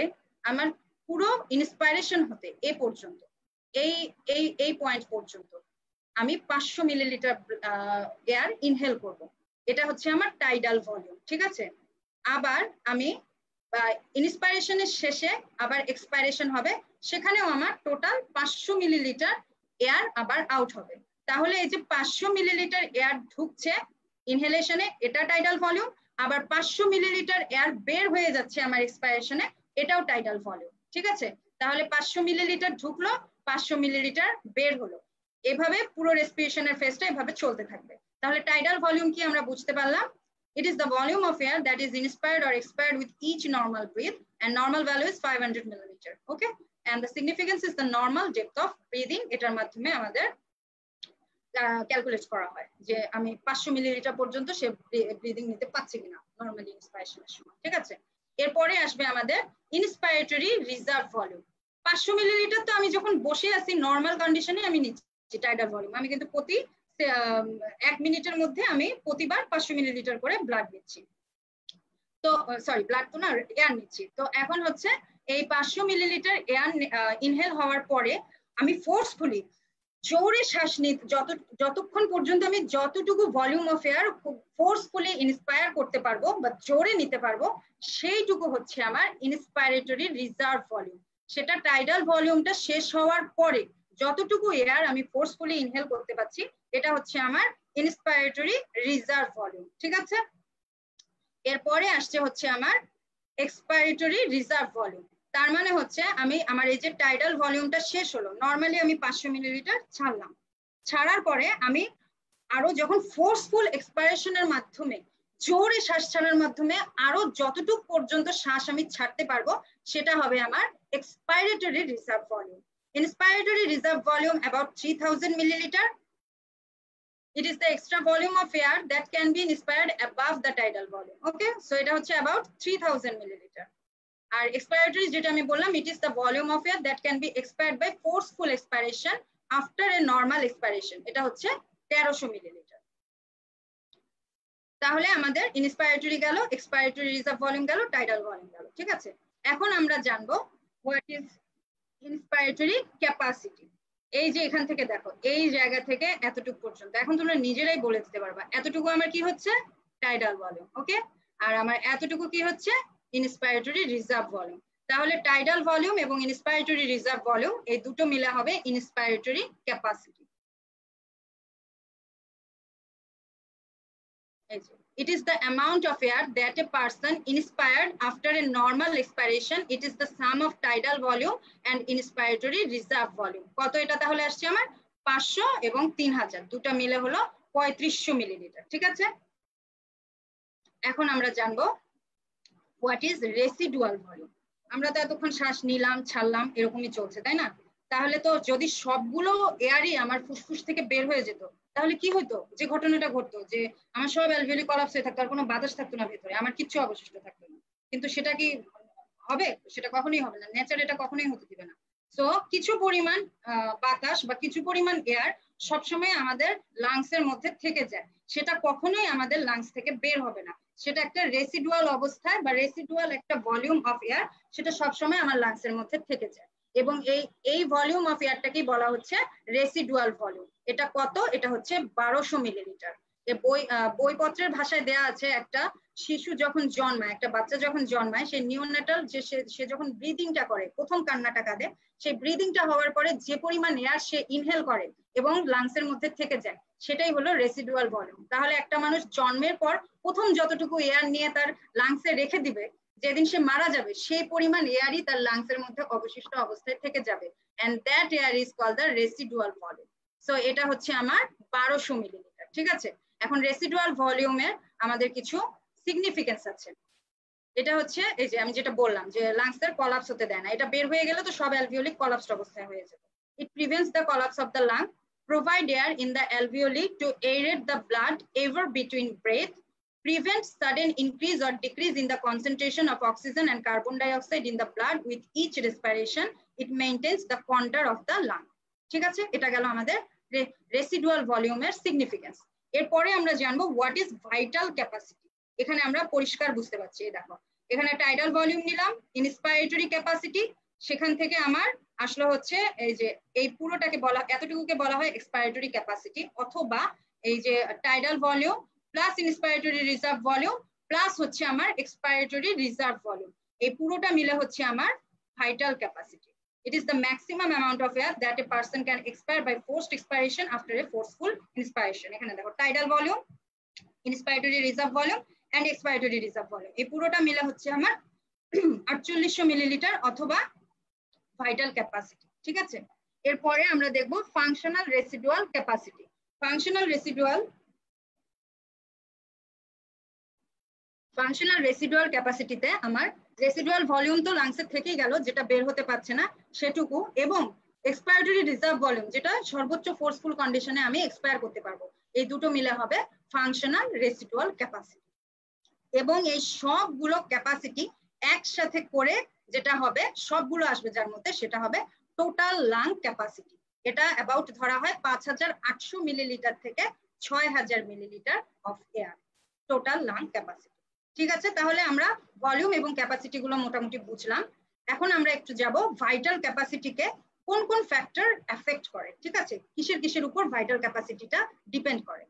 আমার পুরো ইন্সপাইরেশন হতে এ পর্যন্ত, এই এই এই পয়েন্ট পর্যন্ত আমি 500 মিলিলিটার এয়ার ইনহেল করব, এটা হচ্ছে আমার টাইডাল ভলিউম। ঠিক আছে, আবার আমি ইন্সপাইরেশনের শেষে আবার এক্সপাইরেশন হবে, সেখানেও আমার টোটাল 500 মিলিলিটার এয়ার আবার আউট হবে। তাহলে এই যে 500 মিলিলিটার এয়ার ঢুকছে ইনহেলেশনে, এটা টাইডাল ভলিউম, আবার 500 মিলিলিটার এয়ার বের হয়ে যাচ্ছে আমার এক্সপাইরেশনে, এটাও টাইডাল ভলিউম। ঠিক আছে, তাহলে 500 মিলিলিটার ঢুকলো, 500 মিলিলিটার বের হলো, এভাবে পুরো রেসপিরেশনের ফেজটা এভাবে চলতে থাকবে। তাহলে টাইডাল ভলিউম কি আমরা বুঝতে পারলাম? It is the volume of air that is inspired or expired with each normal breath, and normal value is 500 millimeter. Okay, and the significance is the normal depth of breathing. এটার মাধ্যমে আমাদের calculate করা হয় যে আমি 500 millilitre পর্যন্ত সে breathing নিতে পারছি কিনা নরমালি ইন্সপাইরেশনের সময়। ঠিক আছে, এরপরে আসবে আমাদের ইন্সপাইরেটরি রিজার্ভ ভলিউম। 500 মিলিলিটার তো আমি যখন বসে আছি নরমাল কন্ডিশনে আমি নিচ্ছি টাইডাল ভলিউম, আমি কিন্তু প্রতি 1 মিনিটের মধ্যে আমি প্রতিবার 500 মিলিলিটার করে ব্লাড নিচ্ছি। তো সরি, ব্লাড তো না, এয়ার নিচ্ছি। তো এখন হচ্ছে এই 500 মিলিলিটার এয়ার ইনহেল হওয়ার পরে আমি ফোর্সফুলি জোরে শ্বাস নিই, যতক্ষণ পর্যন্ত আমি যতটুকু volume of air forcefully inspire করতে পারবো বা জোরে নিতে পারবো, সেইটুকু হচ্ছে আমার ইন্সপাইরেটরি রিজার্ভ ভলিউম। সেটা টাইডাল ভলিউমটা শেষ হওয়ার পরে যতটুকু এয়ার আমি ফোর্সফুলি ইনহেল করতে পারছি, এটা হচ্ছে আমার ইন্সপাইরেটরি রিজার্ভ ভলিউম। ঠিক আছে, এরপরে আসছে হচ্ছে আমার এক্সপাইরেটরি রিজার্ভ ভলিউম। তার মানে হচ্ছে আমি আমার এই যে টাইডাল ভলিউমটা শেষ হলো, নরমালি আমি 500 মিলিলিটার ছাড়লাম, ছাড়ার পরে আমি আরো যখন ফোর্সফুল এক্সপাইরেশনের মাধ্যমে জোরে শ্বাস ছাড়ার মাধ্যমে আরো যতটুকু পর্যন্ত শ্বাস আমি ছাড়তে পারবো, সেটা হবে আমার expiratory reserve volume. Inspiratory reserve volume about 3000 milliliter. It is the extra volume of air that can be inspired above the tidal volume. Okay, so এটা হচ্ছে about 3000 milliliter. আর এক্সপাইরেটরি যেটা আমি বললাম, it is the volume of air that can be expired by forceful expiration after a normal expiration. এটা হচ্ছে 1300 millilitre. তাহলে আমাদের ইন্সপাইরেটরি গেল, এক্সপাইরেটরি রিজার্ভ ভলিউম গেল, টাইডাল ভলিউম গেল। ঠিক আছে, এখন আমরা জানবো হোয়াট ইজ ইন্সপাইরেটরি ক্যাপাসিটি। এই যে এখান থেকে দেখো, এই জায়গা থেকে এতটুকু পর্যন্ত, এখন তোমরা নিজেরাই বলে দিতে পারবা এতটুকু আমার কি হচ্ছে টাইডাল ভলিউম। ওকে, আর আমার এতটুকু কি হচ্ছে ইন্সপাইরেটরি রিজার্ভ ভলিউম। তাহলে টাইডাল ভলিউম এবং ইন্সপাইরেটরি রিজার্ভ ভলিউম এই দুটো মিলে হবে ইন্সপাইরেটরি capacity. It is the amount of air that a person inspired after a normal expiration. It is the sum of tidal volume and inspiratory reserve volume. কত এটা তাহলে আসছে আমার 500 এবং 3000 দুটো মিলে হলো 3500 মিলিলিটার। ঠিক আছে, এখন আমরা জানবো হোয়াট ইজ রেসিডুয়াল ভলিউম। আমরা তো এতক্ষণ শ্বাস নিলাম ছাড়লাম এরকমই চলছে, তাই না? তাহলে তো যদি সবগুলো এয়ারই আমার ফুসফুস থেকে বের হয়ে যেত তাহলে কি হতো? যে ঘটনাটা ঘটতো যে আমার সব অ্যালভিওলি কলাপস হয়ে থাকতো, আর কোনো বাতাস থাকতো না ভেতরে, আমার কিচ্ছু অবশিষ্ট থাকতো না। কিন্তু সেটা কি হবে? সেটা কখনোই হবে না, নেচার এটা কখনোই হতে দিবে না। সো কিছু পরিমাণ বাতাস বা কিছু পরিমাণ এয়ার সবসময় আমাদের লাংসের মধ্যে থেকে যায়, সেটা কখনোই আমাদের লাংস থেকে বের হবে না। সেটা একটা রেসিডুয়াল অবস্থায় বা রেসিডুয়াল একটা ভলিউম অফ এয়ার, সেটা সবসময় আমার লাংসের মধ্যে থেকে যায়। এবং এই ভলিউম অফ এয়ারটাকেই বলা হচ্ছে রেসিডুয়াল ভলিউম। এটা কত? এটা হচ্ছে 1200 মিলিলিটার। বইপত্রের ভাষায় দেয়া আছে একটা শিশু যখন জন্মায়, একটা বাচ্চা যখন জন্মায়, সে নিওনেটাল যে সে যখন ব্রিদিংটা করে, প্রথম কান্নাটা কাঁদে, সেই ব্রিদিংটা হওয়ার পরে যে পরিমাণ এয়ার সে ইনহেল করে এবং লাংসের মধ্যে থেকে যায় সেটাই হলো রেসিডুয়াল ভলিউম। তাহলে একটা মানুষ জন্মের পর প্রথম যতটুকু এয়ার নিয়ে তার লাংসে রেখে দিবে, যেদিন সে মারা যাবে সেই পরিমাণ এয়ারই তার লাংসের মধ্যে অবশিষ্ট অবস্থায় থেকে যাবে, and that air is called the residual volume. So এটা হচ্ছে আমার 1200 মিলিলিটার। ঠিক আছে, এখন রেসিডুয়াল ভলিউমের আমাদের কিছু সিগনিফিকেন্স আছে। এটা হচ্ছে এই যে আমি যেটা বললাম যে লাংসের কলাপস হতে দেয় না, এটা বের হয়ে গেলে তো সব অ্যালভিওলিক কলাপস অবস্থায় হয়ে যাবে। It prevents the collapse of the lung, provide air in the alveoli to aerate the blood ever between breath, prevent sudden increase or decrease in the concentration of oxygen and carbon dioxide in the blood with each respiration. It maintains the contour of the lung. ঠিক আছে, এটা গেল আমাদের residual ভলিউমের significance. এরপরে আমরা জানবো what is vital capacity. এখানে আমরা পরিষ্কার বুঝতে পারছি, এই দেখো এখানে টাইডাল ভলিউম নিলাম, ইন্সপাইরেটরি ক্যাপাসিটি, সেখান থেকে আমার আসলে হচ্ছে এই যে এই পুরোটাকে বলা, এতটুকুকে বলা হয় এক্সপাইরেটরি ক্যাপাসিটি, অথবা এই যে tidal volume plus inspiratory reserve volume plus হচ্ছে আমার এক্সপাইরেটরি রিজার্ভ ভলিউম, এই পুরোটা মিলে হচ্ছে আমার vital capacity. It is the maximum amount of air that a person can expire by forced expiration after a forceful inspiration. এখানে দেখো tidal volume, inspiratory reserve volume and expiratory reserve volume, এই পুরোটা মিলে হচ্ছে আমার 4800 মিলিলিটার অথবা vital capacity. ঠিক আছে, এরপরে আমরা দেখব functional residual capacity. Functional residual ক্যাপাসিটিতে আমার রেসিডুয়াল ভলিউম তো লাংসের থেকেই গেল, যেটা বের হতে পারছে না সেটুকু, এবং এক্সপায়ারটরি রিজার্ভ ভলিউম, যেটা সর্বোচ্চ ফোর্সফুল কন্ডিশনে আমি এক্সপায়ার করতে পারবো, এই দুটো মিলে হবে ফাংশনাল রেসিডুয়াল ক্যাপাসিটি। এবং এই সবগুলো ক্যাপাসিটি একসাথে করে যেটা হবে, সবগুলো আসবে যার মধ্যে, সেটা হবে টোটাল লাং ক্যাপাসিটি। এটা অ্যাবাউট ধরা হয় 5800 মিলিলিটার থেকে 6000 millilitre of air, total lung capacity. ঠিক আছে, তাহলে আমরা ভলিউম এবং ক্যাপাসিটি গুলো মোটামুটি বুঝলাম। এখন আমরা একটু যাব ভাইটাল ক্যাপাসিটিকে কোন কোন ফ্যাক্টর এফেক্ট করে। ঠিক আছে, কিসের কিসের উপর ভাইটাল ক্যাপাসিটিটা ডিপেন্ড করে।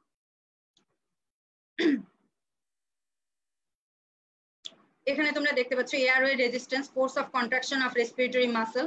এখানে তোমরা দেখতে পাচ্ছ airway resistance, force of contraction of respiratory muscle,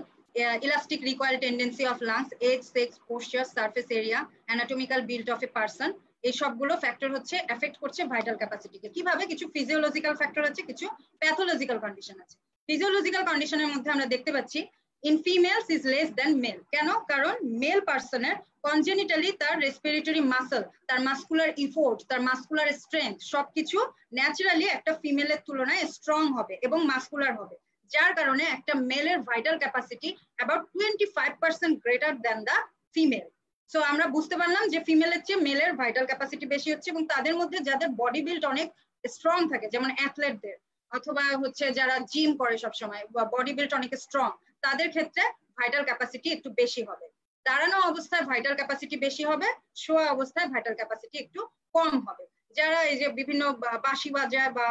elastic recoil tendency of lungs, age, sex, posture, surface area, anatomical build of a person, এই সবগুলো ফ্যাক্টর হচ্ছে এফেক্ট করছে ভাইটাল ক্যাপাসিটিকে। কিভাবে? কিছু ফিজিওলজিক্যাল ফ্যাক্টর আছে, কিছু প্যাথোলজিক্যাল কন্ডিশন আছে। ফিজিওলজিক্যাল কন্ডিশনের মধ্যে আমরা দেখতে পাচ্ছি in females is less than male. কেন? কারণ মেল পার্সনের কনজেনিটালি তার রেসপিরেটরি মাসল, তার মাসকুলার ইফোর্ট, তার মাসকুলার স্ট্রেংথ সবকিছু ন্যাচারালি একটা ফিমেলের তুলনায় স্ট্রং হবে এবং মাসকুলার হবে, যার কারণে একটা মেলের vital capacity about 25% greater than the female. So আমরা বুঝতে পারলাম যে ফিমেলের চেয়ে মেলের ভাইটাল ক্যাপাসিটি বেশি হচ্ছে, এবং তাদের মধ্যে যাদের বডি বিল্ড অনেক স্ট্রং থাকে, যেমন অ্যাথলেটদের অথবা হচ্ছে যারা জিম করে সবসময়, বা বডি বিল্ড অনেক স্ট্রং, তাদের ক্ষেত্রে ভাইটাল ক্যাপাসিটি একটু বেশি হবে। দাঁড়ানো অবস্থায় ভাইটাল ক্যাপাসিটি বেশি হবে, শোয়া অবস্থায় ভাইটাল ক্যাপাসিটি একটু কম হবে। যারা এই যে বিভিন্ন বাঁশি বাজায় বা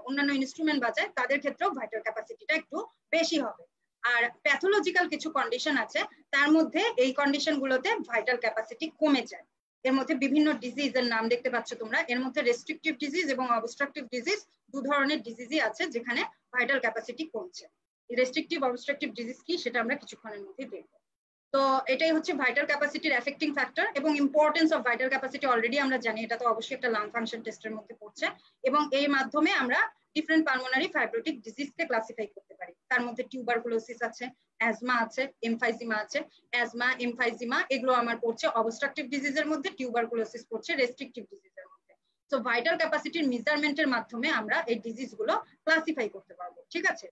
অন্যান্য ইনস্ট্রুমেন্ট বাজায়, তাদের ক্ষেত্রেও ভাইটাল ক্যাপাসিটিটা একটু বেশি হবে। আর প্যাথোলজিক্যাল কিছু কন্ডিশন আছে, তার মধ্যে এই কন্ডিশন গুলোতে ভাইটাল ক্যাপাসিটি কমে যায়। এর মধ্যে বিভিন্ন ডিজিজের নাম দেখতে পাচ্ছ তোমরা, এর মধ্যে রেস্ট্রিকটিভ ডিজিজ এবং অবস্ট্রাকটিভ ডিজিজ, দু ধরনের ডিজিজই আছে যেখানে ভাইটাল ক্যাপাসিটি কমছে। রেস্ট্রিকটিভ অবস্ট্রাকটিভ ডিজিজ কি সেটা আমরা কিছুক্ষণের মধ্যে দেখব। তো এটাই হচ্ছে ভাইটাল ক্যাপাসিটির এফেক্টিং ফ্যাক্টর, এবং importance of vital capacity already আমরা জানি, এটা তো অবশ্যই একটা লাং ফাংশন টেস্টের মধ্যে পড়ছে, এবং এর মাধ্যমে আমরা ডিফারেন্ট পালমোনারি ফাইব্রোটিক ডিজিজকে ক্লাসিফাই করতে পারি। তার মধ্যে টিউবারকুলোসিস আছে, অ্যাজমা আছে, এমফাইজিমা আছে। অ্যাজমা, এমফাইজিমা এগুলো আমার পড়ছে অবস্ট্রাকটিভ ডিজিজের মধ্যে, টিউবারকুলোসিস পড়ছে রেস্ট্রিকটিভ ডিজিজের মধ্যে। তো ভাইটাল ক্যাপাসিটির মেজারমেন্টের মাধ্যমে আমরা এই ডিজিজ গুলো ক্লাসিফাই করতে পারবো, ঠিক আছে।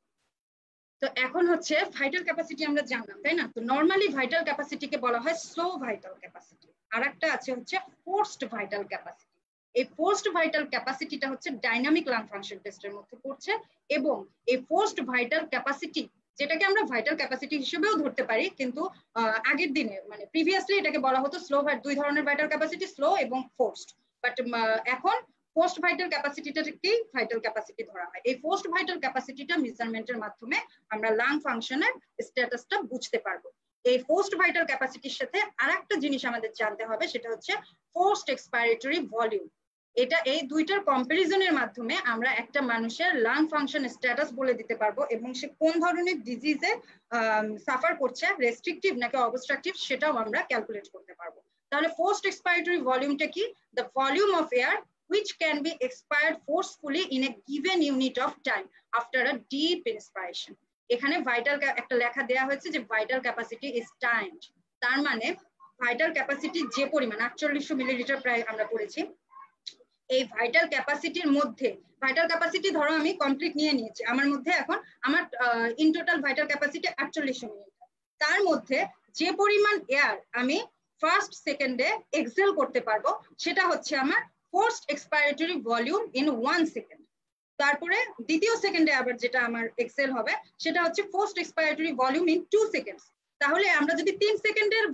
তো এখন হচ্ছে ভাইটাল ক্যাপাসিটি আমরা জানলাম, তাই না? তো নরমালি ভাইটাল ক্যাপাসিটিকে বলা হয় স্লো ভাইটাল ক্যাপাসিটি। আর একটা আছে হচ্ছে ফোর্সড ভাইটাল ক্যাপাসিটি। এই ফোর্সড ভাইটাল ক্যাপাসিটিটা হচ্ছে ডাইনামিক লাং ফাংশন টেস্টের মধ্যে পড়ছে, এবং এই ফোর্সড ভাইটাল ক্যাপাসিটি, যেটাকে আমরা ভাইটাল ক্যাপাসিটি হিসেবেও ধরতে পারি, কিন্তু আগের দিনে মানে প্রিভিয়াসলি এটাকে বলা হতো স্লো, দুই ধরনের ভাইটাল ক্যাপাসিটি, স্লো এবং ফোর্সড। বাট এখন পোস্ট ভাইটাল ক্যাপাসিটিটাকেই ভাইটাল ক্যাপাসিটি ধরা হয়। এই পোস্ট ভাইটাল ক্যাপাসিটিটা মেজারমেন্টের মাধ্যমে আমরা লাং ফাংশনের স্ট্যাটাসটা বুঝতে পারবো। এই পোস্ট ভাইটাল ক্যাপাসিটির সাথে আরেকটা জিনিস আমাদের জানতে হবে, সেটা হচ্ছে পোস্ট এক্সপাইরেটরি ভলিউম। এটা এই দুইটার কম্পারিজনের মাধ্যমে আমরা একটা মানুষের লাং ফাংশন স্ট্যাটাস বলে দিতে পারবো, এবং সে কোন ধরনের ডিজিজে সাফার করছে, রেস্ট্রিকটিভ নাকি অবস্ট্রাকটিভ, সেটাও আমরা ক্যালকুলেট করতে পারবো। তাহলে পোস্ট এক্সপাইরেটরি ভলিউমটা কি? The volume of air which can be expired forcefully in a given unit of time after a deep inspiration. এখানে ভাইটাল একটা লেখা দেয়া হয়েছে যে ভাইটাল ক্যাপাসিটি ইজ টাইমড। তার মানে ভাইটাল ক্যাপাসিটি যে পরিমাণ 4800 মিলিলিটার প্রায় আমরা পড়েছি, এই ভাইটাল ক্যাপাসিটির মধ্যে, ভাইটাল ক্যাপাসিটি ধরো আমি কমপ্লিট নিয়ে নিয়েছি, আমার মধ্যে এখন আমার in total vital capacity 4800 millilitre, তার মধ্যে যে পরিমাণ এয়ার আমি ফার্স্ট সেকেন্ডে এক্সেল করতে পারবো সেটা হচ্ছে আমার forced expiratory volume in 1 second. তারপরে দ্বিতীয় সেকেন্ডে আবার যেটা আমার এক্সেল হবে সেটা হচ্ছে forced expiratory volume in 2 seconds. তাহলে আমরা যদি 3 সেকেন্ডের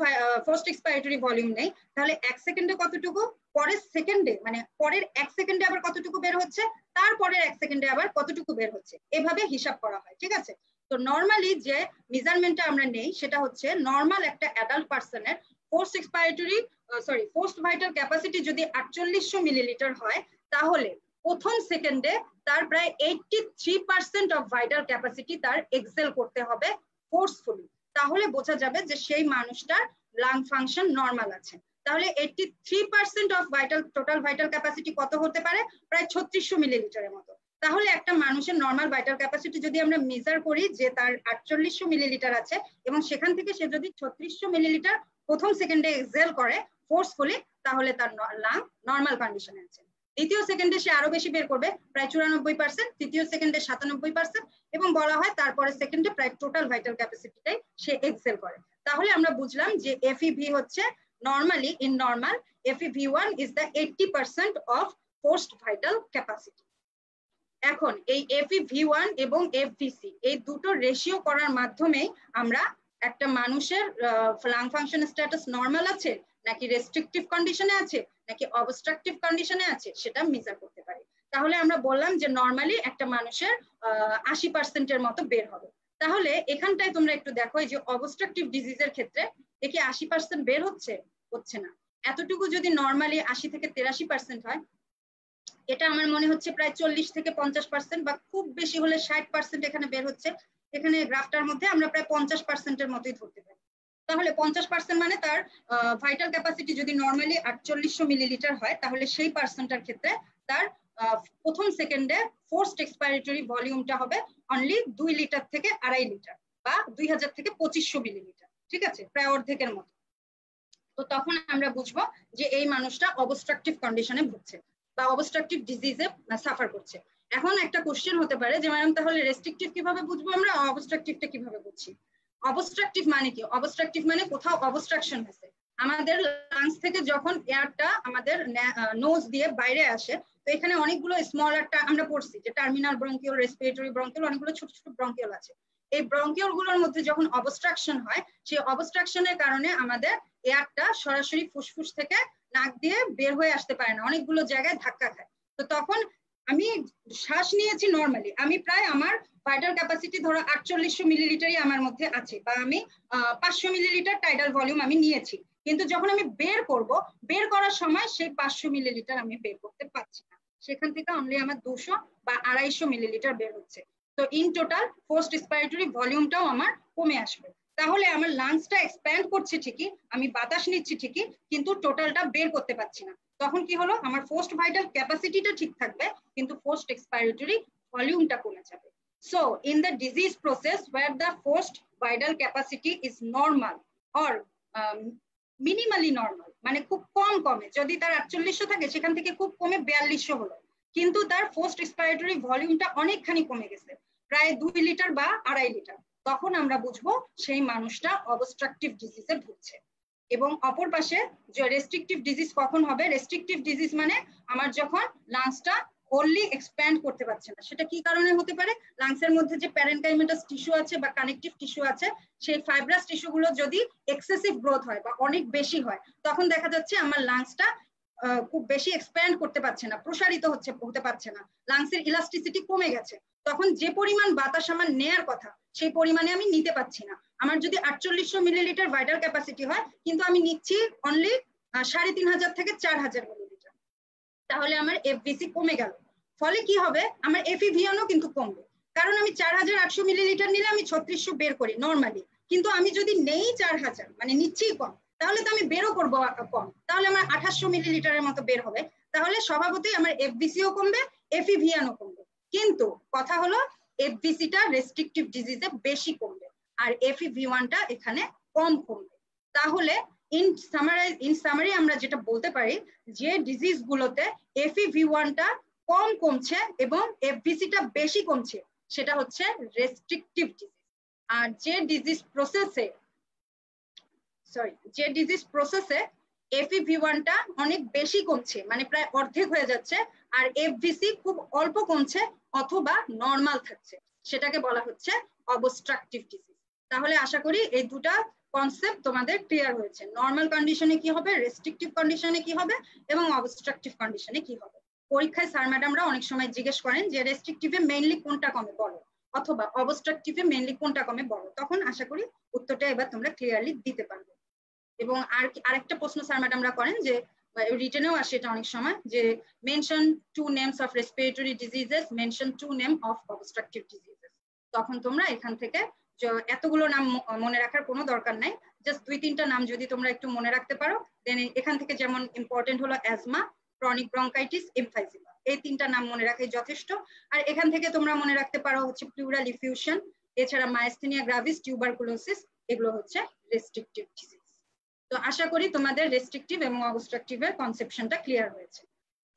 ফার্স্ট এক্সপাইরেটরি ভলিউম নেই, তাহলে 1 সেকেন্ডে কতটুকু, পরের সেকেন্ডে মানে পরের 1 সেকেন্ডে আবার কতটুকু বের হচ্ছে, তারপরের 1 সেকেন্ডে আবার কতটুকু বের হচ্ছে, এভাবে হিসাব করা হয়, ঠিক আছে। তো নরমালি যে মেজারমেন্টটা আমরা নেই সেটা হচ্ছে নরমাল একটা অ্যাডাল্ট পারসনের forced expiratory forced vital capacity যদি 4800 মিলিলিটার হয়, তাহলে প্রথম সেকেন্ডে তার প্রায় 83% অফ ভাইটাল ক্যাপাসিটি তার এক্সেল করতে হবে ফোর্সফুলি। তাহলে বোঝা যাবে যে সেই মানুষটার লাং ফাংশন নরমাল আছে। তাহলে 83% অফ টোটাল ভাইটাল ক্যাপাসিটি কত হতে পারে? প্রায় 3600 মিলিলিটারের মতো। তাহলে একটা মানুষের নরমাল ভাইটাল ক্যাপাসিটি যদি আমরা মেজার করি যে তার 4800 মিলিলিটার আছে, এবং সেখান থেকে সে যদি 3600 মিলিলিটার প্রথম সেকেন্ডে এক্সেল করে ফোর্সফুলি, তাহলে তার লাং নরমাল কন্ডিশনে আছে। দ্বিতীয় সেকেন্ডে সে আরো বেশি বের করবে, প্রায় 94%, তৃতীয় সেকেন্ডে 97%, এবং বলা হয় তারপরে সেকেন্ডে প্রায় টোটাল ভাইটাল ক্যাপাসিটিটাই সে এক্সেল করে। তাহলে আমরা বুঝলাম যে FEV হচ্ছে normally in normal FEV1 is the 80% of forced vital capacity. এখন এই FEV1 এবং FVC এই দুটো রেশিও করার মাধ্যমে আমরা একটা মানুষের লাং ফাংশন স্ট্যাটাস নরমাল আছে নাকি রেস্ট্রিকটিভ কন্ডিশনে আছে নাকি অবস্ট্রাকটিভ কন্ডিশনে আছে সেটা মেজার করতে পারি। তাহলে আমরা বললাম যে নরমালি একটা মানুষের 80%-এর মতো বের হবে। তাহলে এখানটায় তোমরা একটু দেখো, এই যে অবস্ট্রাকটিভ ডিজিজের ক্ষেত্রে দেখি 80% বের হচ্ছে না। এতটুকু যদি নরমালি 80 থেকে 83% হয়, এটা আমার মনে হচ্ছে প্রায় 40 থেকে 50%, বা খুব বেশি হলে 60% এখানে বের হচ্ছে। এখানে গ্রাফটার মধ্যে আমরা প্রায় 50%-এর মতোই ধরতে পারি। তাহলে 50% মানে তার ভাইটাল ক্যাপাসিটি যদি নরমালি 4800 মিলিলিটার হয়, তাহলে সেই পার্সনটার ক্ষেত্রে তার প্রথম সেকেন্ডে ফোর্সড এক্সপাইরেটরি ভলিউমটা হবে অনলি 2 লিটার থেকে 2.5 লিটার, বা 2000 থেকে 2500 মিলিলিটার, ঠিক আছে, প্রায় অর্ধেকের মতো। তো তখন আমরা বুঝবো যে এই মানুষটা অবস্ট্রাকটিভ কন্ডিশনে ভুগছে বা অবস্ট্রাকটিভ ডিজিজে সাফার করছে। এখন একটা কোশ্চেন হতে পারে যে ম্যাডাম তাহলে রেস্ট্রিকটিভ কিভাবে বুঝবো আমরা, অবস্ট্রাকটিভটা কিভাবে বুঝছি? অবস্ট্রাকটিভ মানে কি? অবস্ট্রাকটিভ মানে কোথাও অবস্ট্রাকশন হয়েছে। আমাদের লাংস থেকে যখন এয়ারটা আমাদের নোজ দিয়ে বাইরে আসে, তো এখানে অনেকগুলো স্মল একটা আমরা পড়ছি যে টার্মিনাল ব্রঙ্কিওল, রেসপিরেটরি ব্রঙ্কিওল, অনেকগুলো ছোট ছোট ব্রঙ্কিওল আছে। এই ব্রঙ্কিওল গুলোর মধ্যে যখন অবস্ট্রাকশন হয়, সেই অবস্ট্রাকশনের কারণে আমাদের এয়ারটা সরাসরি ফুসফুস থেকে নাক দিয়ে বের হয়ে আসতে পারে না, অনেকগুলো জায়গায় ধাক্কা খায়। তো তখন আমি শ্বাস নিয়েছি নরমালি, আমি প্রায় আমার ভাইটাল ক্যাপাসিটি ধরো 4800 মিলিলিটারই আমার মধ্যে আছে, বা আমি 500 মিলিলিটার টাইডাল ভলিউম আমি নিয়েছি, কিন্তু যখন আমি বের করব, বের করার সময় সেই 500 মিলিলিটার আমি বের করতে পারছি না, সেখান থেকে অনলি আমার 200 বা 250 মিলিলিটার বের হচ্ছে। তো ইন টোটাল পোস্ট এক্সপাইরেটরি ভলিউমটাও আমার কমে আসবে। তাহলে আমার লাংসটা এক্সপ্যান্ড করছে ঠিকই, আমি বাতাস নিচ্ছি ঠিকই, কিন্তু টোটালটা বের করতে পারছি না। তখন কি হলো, আমার ফোর্সড ভাইটাল ক্যাপাসিটিটা ঠিক থাকবে কিন্তু ফোর্সড এক্সপাইরেটরি ভলিউমটা কমে যাবে। So in the disease process where the forced vital capacity is normal or minimally normal, মানে খুব কম কমে, যদি তার 4800 থাকে সেখান থেকে খুব কমে 4200 হলো, কিন্তু তার ফোর্সড এক্সপাইরেটরি ভলিউমটা অনেকখানি কমে গেছে, প্রায় 2 লিটার বা 2.5 লিটার, তখন আমরা বুঝবো সেই মানুষটা অবস্ট্রাকটিভ ডিজিজে ভুগছে। এবং অপর পাশে যে রেস্ট্রিকটিভ ডিজিজ কখন হবে, রেস্ট্রিকটিভ ডিজিজ মানে আমার যখন লাংসটা হোললি এক্সপ্যান্ড করতে পারছে না। সেটা কি কারণে হতে পারে, লাংসের মধ্যে যে প্যারেনকাইমাটাস টিস্যু আছে বা কানেকটিভ টিস্যু আছে, সেই ফাইব্রাস টিস্যুগুলো যদি এক্সেসিভ গ্রোথ হয় বা অনেক বেশি হয়, তখন দেখা যাচ্ছে আমার লাংসটা খুব বেশি এক্সপ্যান্ড করতে পারছে না, প্রসারিত হতে পারছে না, লাংসের ইলাস্টিসিটি কমে গেছে। তখন যে পরিমাণ বাতাস আমার নেয়ার কথা সেই পরিমাণে আমি নিতে পারছি না। আমার যদি 4800 মিলিলিটার ভাইটাল ক্যাপাসিটি হয় কিন্তু আমি নিচ্ছি অনলি 3500 থেকে 4000 মিলিলিটার, তাহলে আমার এফভিসি কমে গেল। ফলে কি হবে, আমার এফইভিয়ানও কিন্তু কমবে, কারণ আমি 4800 মিলিলিটার নিলে আমি 3600 বের করি নর্মালি, কিন্তু আমি যদি নেই 4000 মানে নিচ্ছি কম, তাহলে তো আমি বেরও করবো কম, তাহলে আমার 2800 মিলিলিটারের মতো বের হবে, তাহলে স্বভাবতই আমার এফভিসিও কমবে, এফইভিয়ানও কমবে। কিন্তু কথা হলো এফভিসিটা রেস্ট্রিকটিভ ডিজিজে বেশি কমবে আর এফইভি1টা এখানে কম কমবে। তাহলে ইন সামারি আমরা যেটা বলতে পারি যে ডিজিজ গুলোতে এফইভি1টা কম কমছে এবং এফভিসিটা বেশি কমছে সেটা হচ্ছে রেস্ট্রিকটিভ ডিজিজ। আর যে ডিজিজ প্রসেসে এফইভি1টা অনেক বেশি কমছে, মানে প্রায় অর্ধেক হয়ে যাচ্ছে, আর এফভিসি খুব অল্প কমছে অথবা নরমাল থাকছে, সেটাকে বলা হচ্ছে অবস্ট্রাকটিভ ডিজিজ। তাহলে আশা করি এই দুটা কনসেপ্ট তোমাদের ক্লিয়ার হয়েছে, নরমাল কন্ডিশনে কি হবে, রেস্ট্রিকটিভ কন্ডিশনে কি হবে এবং অবস্ট্রাকটিভ কন্ডিশনে কি হবে। পরীক্ষায় স্যার ম্যাডামরা অনেক সময় জিজ্ঞেস করেন যে রেস্ট্রিকটিভে মেইনলি কোনটা কমে বলো অথবা অবস্ট্রাকটিভে মেইনলি কোনটা কমে বলো, তখন আশা করি উত্তরটা এবার তোমরা ক্লিয়ারলি দিতে পারবে। এবং আরেকটা প্রশ্ন স্যার ম্যাডামরা করেন যে রিটেনেও আসে এটা অনেক সময়, যে mention 2 names of respiratory diseases, mention 2 name of obstructive diseases. তখন তোমরা এখান থেকে এতগুলো নাম মনে রাখার কোনো দরকার নাই, জাস্ট 2-3টা নাম যদি তোমরা একটু মনে রাখতে পারো, দেন এখান থেকে যেমন ইম্পর্টেন্ট হলো অ্যাজমা, ক্রনিক ব্রঙ্কাইটিস, এমফাইজিমা, এই 3টা নাম মনে রাখাই যথেষ্ট। আর এখান থেকে তোমরা মনে রাখতে পারো হচ্ছে প্লুরাল ইফিউশন, এছাড়া মাইস্থেনিয়া গ্রাভিস, টিউবারকুলোসিস, এগুলো হচ্ছে রেস্ট্রিকটিভ ডিজিজ। তো আশা করি তোমাদের রেস্ট্রিকটিভ এবং অবস্ট্রাকটিভের কনসেপশনটা ক্লিয়ার হয়েছে।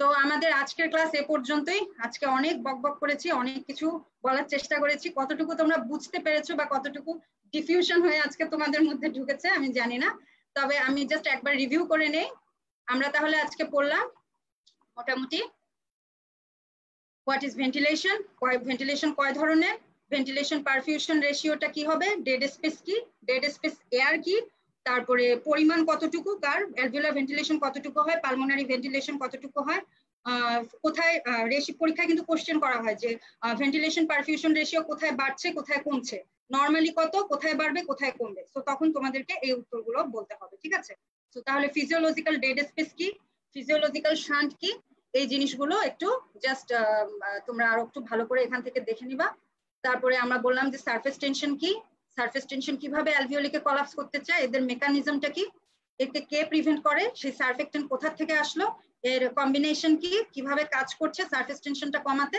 তো আমাদের আজকের ক্লাস এ পর্যন্তই। আজকে অনেক বকবক করেছি, অনেক কিছু বলার চেষ্টা করেছি, কতটুকু তোমরা বুঝতে পেরেছো বা কতটুকু ডিফিউশন হয়ে আজকে তোমাদের মধ্যে ঢুকেছে আমি জানি না, তবে আমি জাস্ট একবার রিভিউ করে নেই। আমরা তাহলে আজকে পড়লাম মোটামুটি হোয়াট ইজ ভেন্টিলেশন, ভেন্টিলেশন কয় ধরনের, ভেন্টিলেশন পারফিউশন রেশিওটা কি হবে, ডেড স্পেস কি, ডেড স্পেস এয়ার কি, তারপরে পরিমাণ কতটুকু, কার অ্যালভিওলার ভেন্টিলেশন কতটুকু হয়, পালমোনারি ভেন্টিলেশন কতটুকু হয়, কোথায় পরীক্ষায় কিন্তু কোশ্চেন করা হয় যে ভেন্টিলেশন পারফিউশন রেশিও কোথায় বাড়ছে কোথায় কমছে, নরমালি কত, কোথায় বাড়বে কোথায় কমবে, সো তখন তোমাদেরকে এই উত্তরগুলো বলতে হবে, ঠিক আছে। সো তাহলে ফিজিওলজিক্যাল ডেড স্পেস কি, ফিজিওলজিক্যাল শান্ট কি, এই জিনিসগুলো একটু জাস্ট তোমরা আরো একটু ভালো করে এখান থেকে দেখে নিবা। তারপরে আমরা বললাম যে সারফেস টেনশন কি, সারফেস টেনশন কিভাবে অ্যালভিওলিকে কলাপস করতে চায়, এদের মেকানিজমটা কি, একে কে প্রিভেন্ট করে, সেই সারফেক্টেন্ট কোথা থেকে আসলো, এর কম্বিনেশন কি, কিভাবে কাজ করছে সারফেস টেনশনটা কমাতে,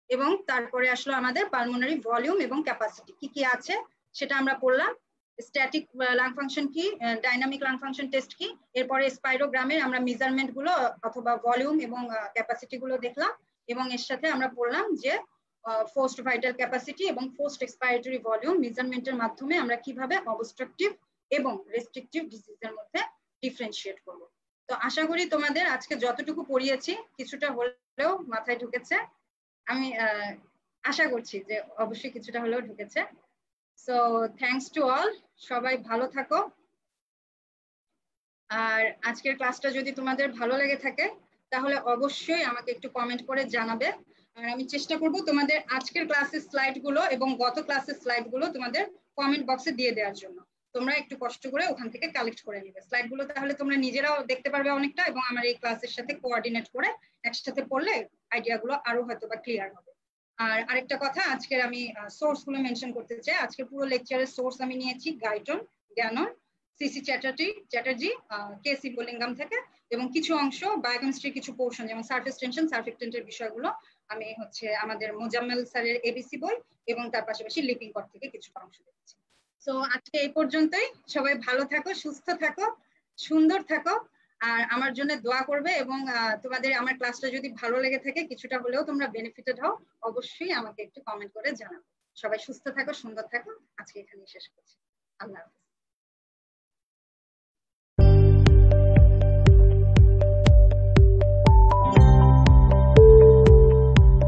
এবং তারপরে আসলো আমাদের পালমোনারি ভলিউম এবং ক্যাপাসিটি কি কি আছে সেটা আমরা পড়লাম। স্ট্যাটিক লাং ফাংশন কি, ডাইনামিক লাং ফাংশন টেস্ট কি, এরপরে স্পাইরোগ্রামের আমরা মেজারমেন্ট গুলো অথবা ভলিউম এবং ক্যাপাসিটি গুলো দেখলাম, এবং এর সাথে আমরা পড়লাম যে ফোর্সড ভাইটাল ক্যাপাসিটি এবং ফোর্সড এক্সপাইরেটরি ভলিউম মেজারমেন্টের মাধ্যমে আমরা কিভাবে অবস্ট্রাকটিভ এবং রেস্ট্রিকটিভ ডিজিজের মধ্যে ডিফারেন্সিয়েট করব। তো আশা করি তোমাদের আজকে যতটুকু পড়িয়েছি কিছুটা হলেও মাথায় ঢুকেছে, আমি আশা করছি যে অবশ্যই কিছুটা হলেও ঢুকেছে। সো থ্যাঙ্কস টু অল, সবাই ভালো থাকো। আর আজকের ক্লাসটা যদি তোমাদের ভালো লেগে থাকে তাহলে অবশ্যই আমাকে একটু কমেন্ট করে জানাবে, আর আমি চেষ্টা করব তোমাদের আজকের ক্লাসের স্লাইড গুলো এবং গত ক্লাসের স্লাইড গুলো তোমাদের কমেন্ট বক্সে দিয়ে দেওয়ার জন্য। তোমরা একটু কষ্ট করে ওখান থেকে কালেক্ট করে নিবে স্লাইড গুলো, তাহলে তোমরা নিজেরাও দেখতে পারবে অনেকটা, এবং আমার এই ক্লাসের সাথে কোঅর্ডিনেট করে একসাথে পড়লে আইডিয়া গুলো আরো হয়তো বা ক্লিয়ার হবে। আর আরেকটা কথা, আজকের আমি সোর্স গুলো মেনশন করতে চাই। আজকে পুরো লেকচারের সোর্স আমি নিয়েছি গাইটন, জ্ঞানন, সিসি চ্যাটার্জি, কে শিবলিঙ্গম থেকে, এবং কিছু অংশ বায়োকেমিস্ট্রির কিছু পোর্শন যেমন সারফেস টেনশন, সারফেক্টেন্টের বিষয়গুলো আমি আমাদের মোজাম্মেল স্যারের এবিসি বই এবং তার পাশাপাশি লিপিং কর থেকে কিছু অংশ দেখছি। তো আজকে এই পর্যন্তই। সবাই ভালো থাকো, সুস্থ থাকো, সুন্দর থাকো, আর আমার জন্য দোয়া করবে। এবং তোমাদের আমার ক্লাসটা যদি ভালো লেগে থাকে, কিছুটা হলেও তোমরা বেনিফিটেড হও, অবশ্যই আমাকে একটু কমেন্ট করে জানাবো। সবাই সুস্থ থাকো, সুন্দর থাকো। আজকে এখানেই শেষ করছি। আল্লাহ হাফেজ।